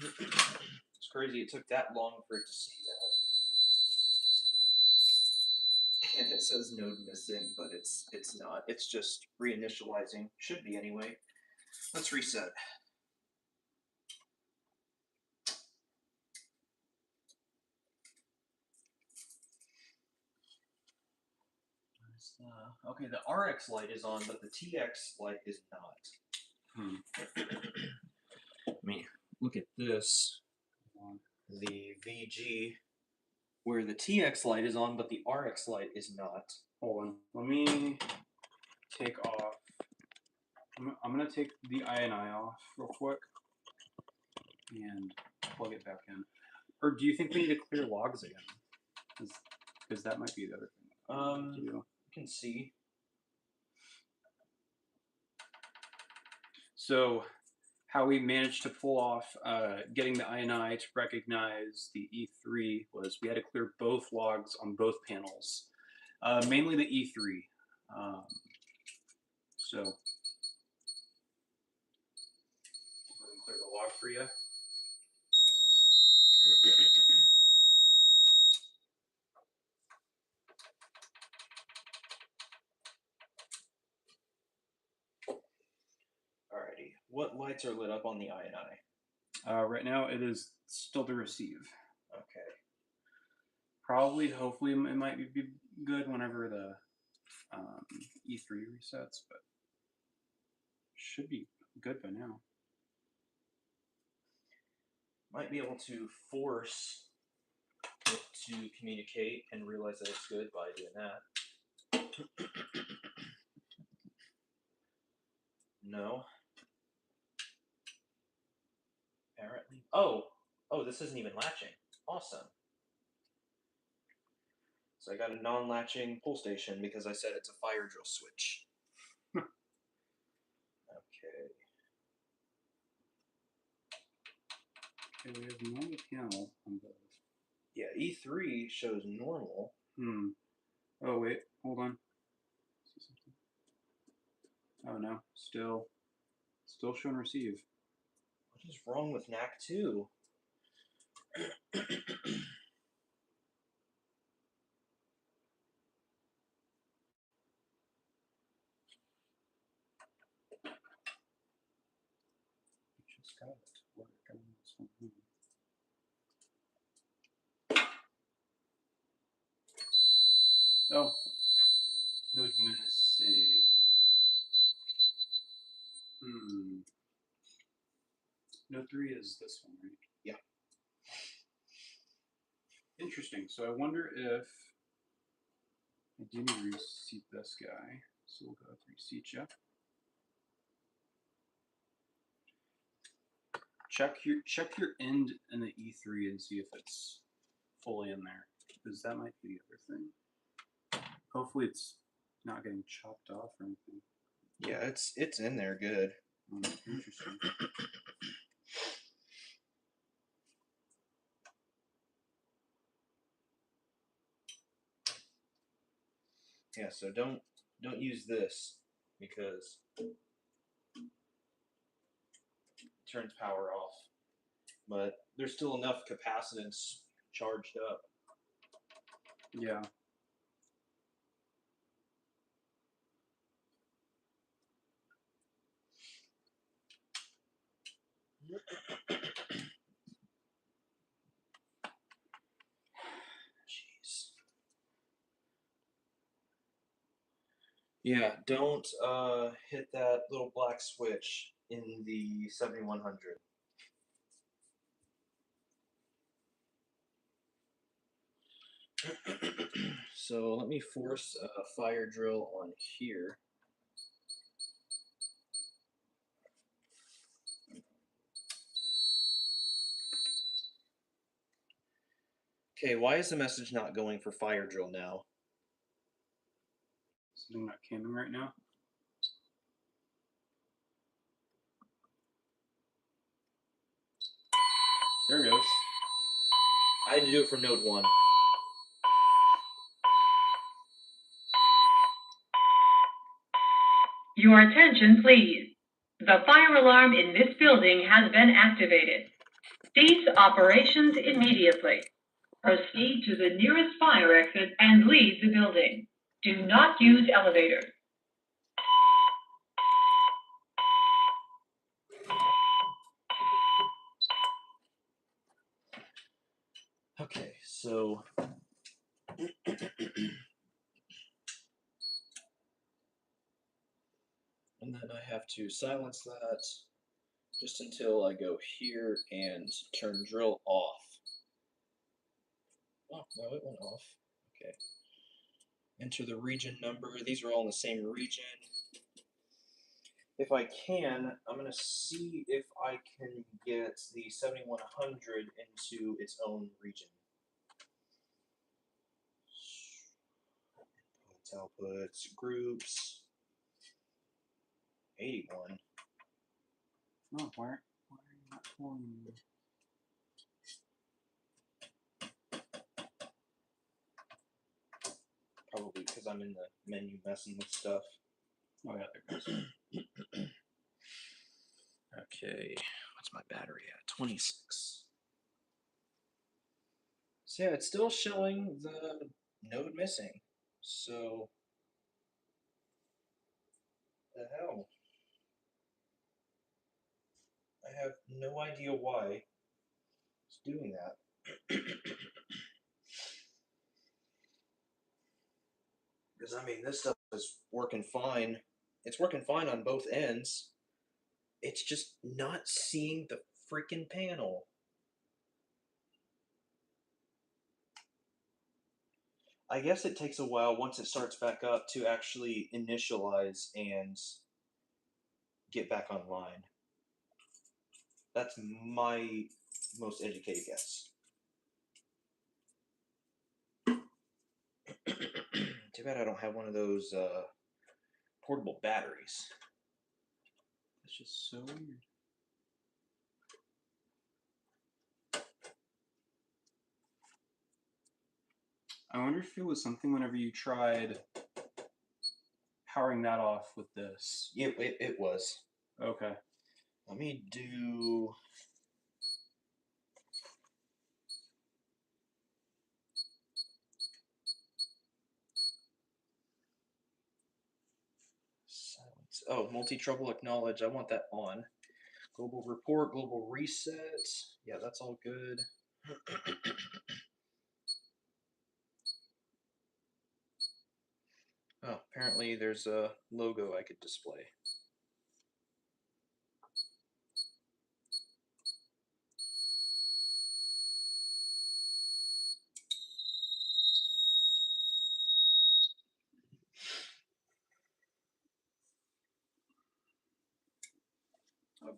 it's crazy it took that long for it to see that. And it says node missing, but it's not. It's just reinitializing. Should be anyway. Let's reset. Okay, the RX light is on, but the TX light is not. I mean, look at this. The VG, where the TX light is on, but the RX light is not. Hold on. Let me take off. I'm going to take the INI off real quick and plug it back in. Or do you think we need to clear logs again? Because that might be the other thing. You can see. So how we managed to pull off getting the INI to recognize the E3 was we had to clear both logs on both panels, mainly the E3. So, I'm going to clear the log for you. Alrighty. What lights are lit up on the INI? Right now, it is still to receive. Okay. Probably, hopefully, it might be good whenever the E3 resets, but should be good by now. Might be able to force it to communicate and realize that it's good by doing that. No. Apparently. Oh, this isn't even latching. Awesome. So I got a non-latching pull station because I said it's a fire drill switch. Okay. Okay, we have normal panel on both. Yeah, E3 shows normal. Oh wait, hold on. See something? Oh no, still showing receive. What is wrong with NAC 2? Just got it to work on this one. Oh, node missing. Node 3 is this one, right? Yeah. Interesting. So I wonder if I do need to reseat this guy. So we'll go with reseat you. Check your end in the E3 and see if it's fully in there, because that might be the other thing. Hopefully it's not getting chopped off or anything. Yeah, it's in there good. Interesting. Yeah, so don't use this because it turns power off. But there's still enough capacitance charged up. Yeah. Jeez. Yeah, don't hit that little black switch in the 7100. So let me force a fire drill on here. Okay, why is the message not going for fire drill now? Something not camming right now. There it goes. I had to do it from node 1. Your attention, please. The fire alarm in this building has been activated. Cease operations immediately. Proceed to the nearest fire exit and leave the building. Do not use elevators. Okay, so and then I have to silence that just until I go here and turn drill off. Oh, no, it went off. Okay. Enter the region number. These are all in the same region. If I can, I'm going to see if I can get the 7100 into its own region. Outputs, groups, 81. No, why are you not pulling me? Probably because I'm in the menu messing with stuff. Oh yeah, there goes. Okay, what's my battery at? 26. So yeah, it's still showing the node missing. So, the hell? I have no idea why it's doing that. Because I mean, this stuff is working fine. It's working fine on both ends. It's just not seeing the freaking panel. I guess it takes a while once it starts back up to actually initialize and get back online. That's my most educated guess. Too bad I don't have one of those portable batteries. It's just so weird. I wonder if it was something whenever you tried powering that off with this. Yeah, it was. Okay. Let me do. Silence. Oh, multi-trouble acknowledge. I want that on. Global report, global reset. Yeah, that's all good. Oh, apparently there's a logo I could display. Okay.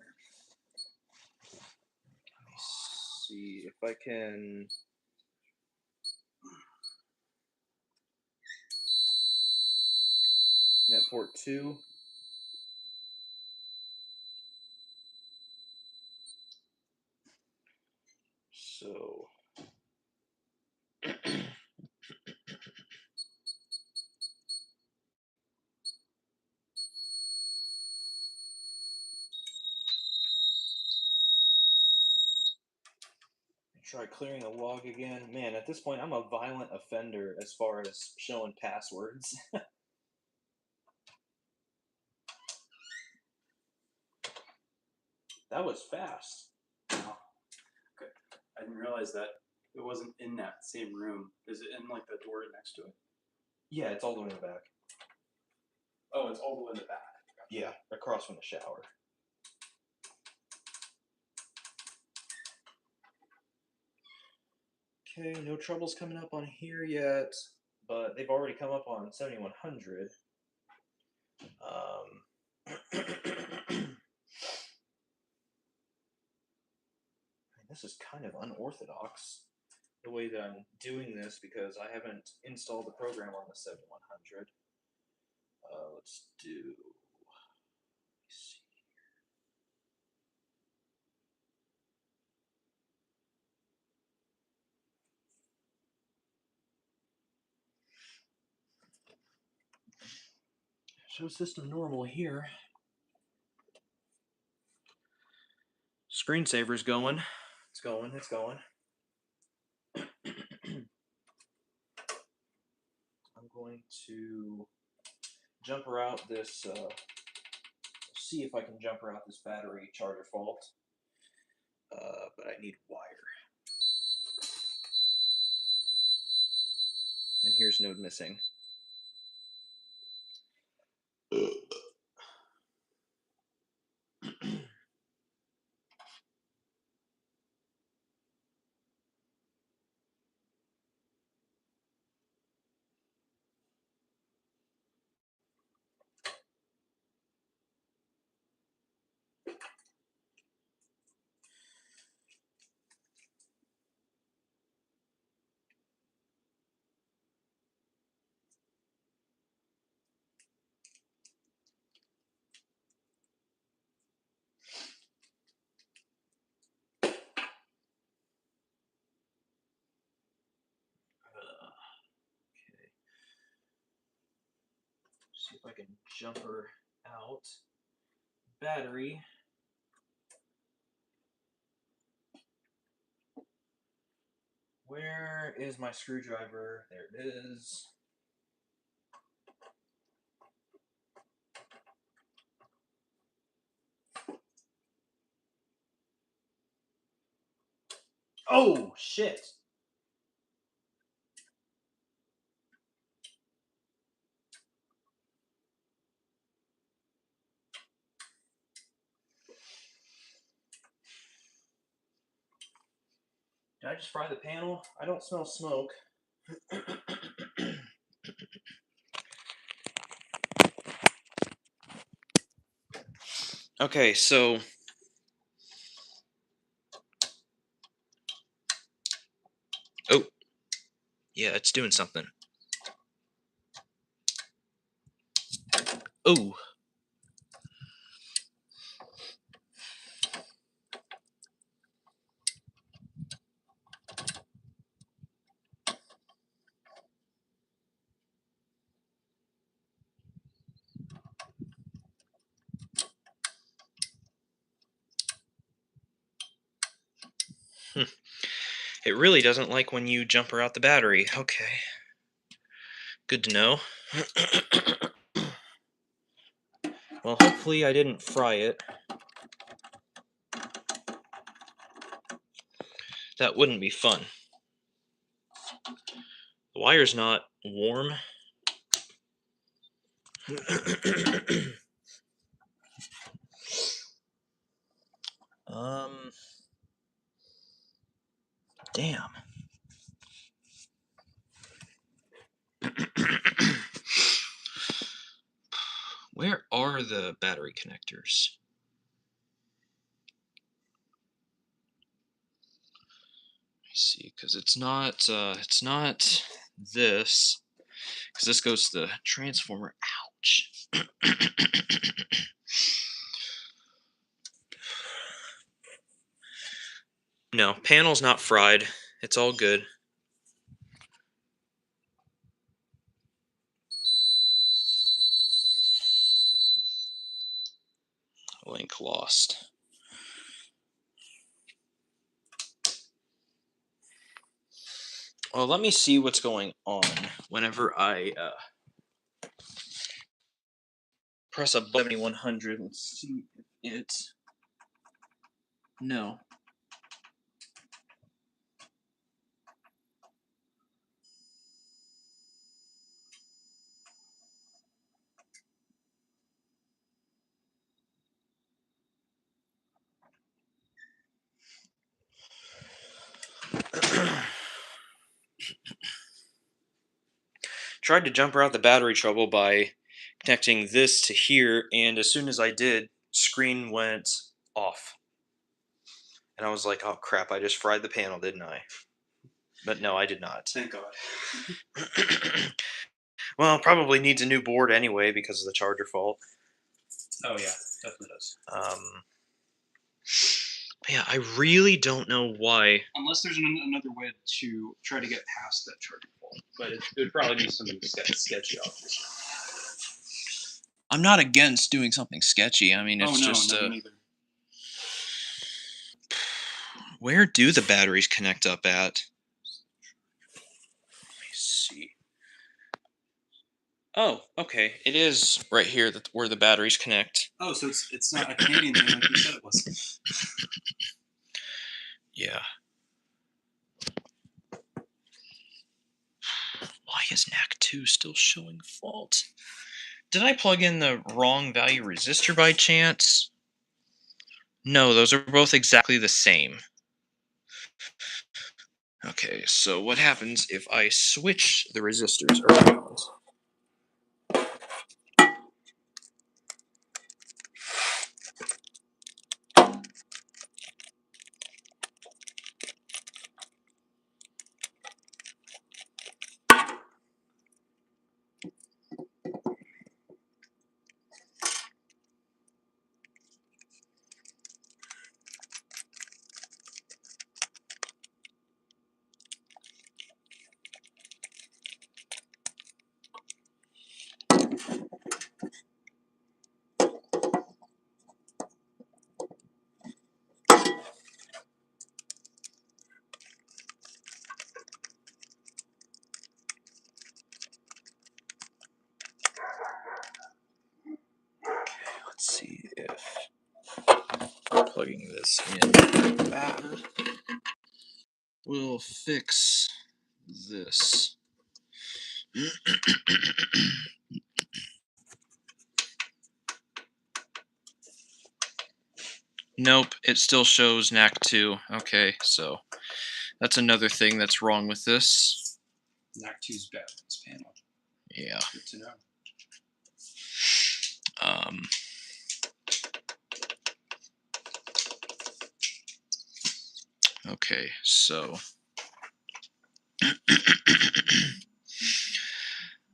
Let me see if I can. Net port 2. So. Try clearing the log again. Man, at this point, I'm a violent offender as far as showing passwords. That was fast. Wow. Okay. I didn't realize that it wasn't in that same room. Is it in like the door next to it? Yeah, it's all the way in the back. Oh, it's all the way in the back. Yeah, across from the shower. Okay, no troubles coming up on here yet, but they've already come up on 7100. This is kind of unorthodox, the way that I'm doing this, because I haven't installed the program on the 7100. Let's do. Let me see. Show system normal here. Screensaver's going. It's going. It's going. I'm going to jumper out this. See if I can jumper out this battery charger fault. But I need wire. And here's node missing. See if I can jump her out. Battery. Where is my screwdriver? There it is. Oh, shit. Did I just fry the panel? I don't smell smoke. Okay, so oh, yeah, it's doing something. Oh. It really doesn't like when you jumper out the battery. Okay. Good to know. Well, hopefully I didn't fry it. That wouldn't be fun. The wire's not warm. Damn. Where are the battery connectors? Let me see, because it's not this, because this goes to the transformer. Ouch. No, panel's not fried. It's all good. Link lost. Well, let me see what's going on whenever I press a 7100. Let's see if it's... No. Tried to jumper out the battery trouble by connecting this to here, and as soon as I did, screen went off. And I was like, oh crap, I just fried the panel, didn't I? But no, I did not. Thank God. Well, probably needs a new board anyway because of the charger fault. Oh yeah, definitely does. Yeah, I really don't know why. Unless there's another way to try to get past that charging fault, but it would probably be something sketchy, obviously. I'm not against doing something sketchy. I mean, it's just. No, neither. Where do the batteries connect up at? Let me see. Oh, okay. It is right here where the batteries connect. Oh, so it's not a Canadian thing like you said it was. Yeah. Why is NAC 2 still showing fault? Did I plug in the wrong value resistor by chance? No, those are both exactly the same. Okay, so what happens if I switch the resistors around? plugging this in. Bad. We'll fix this. Nope, it still shows NAC 2. Okay, so that's another thing that's wrong with this. NAC 2's bad on this panel. Yeah. Good to know. Okay, so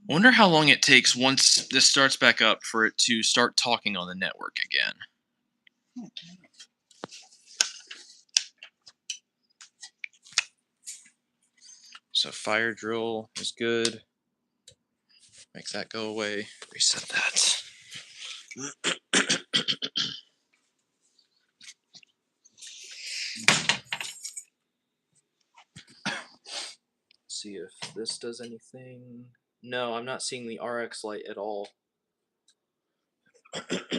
wonder how long it takes once this starts back up for it to start talking on the network again. So fire drill is good. Make that go away. Reset that. See if this does anything. No, I'm not seeing the RX light at all. Damn.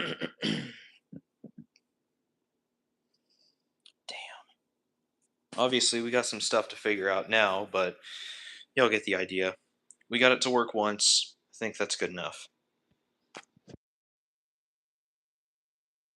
Obviously, we got some stuff to figure out now, but you'll get the idea. We got it to work once. I think that's good enough.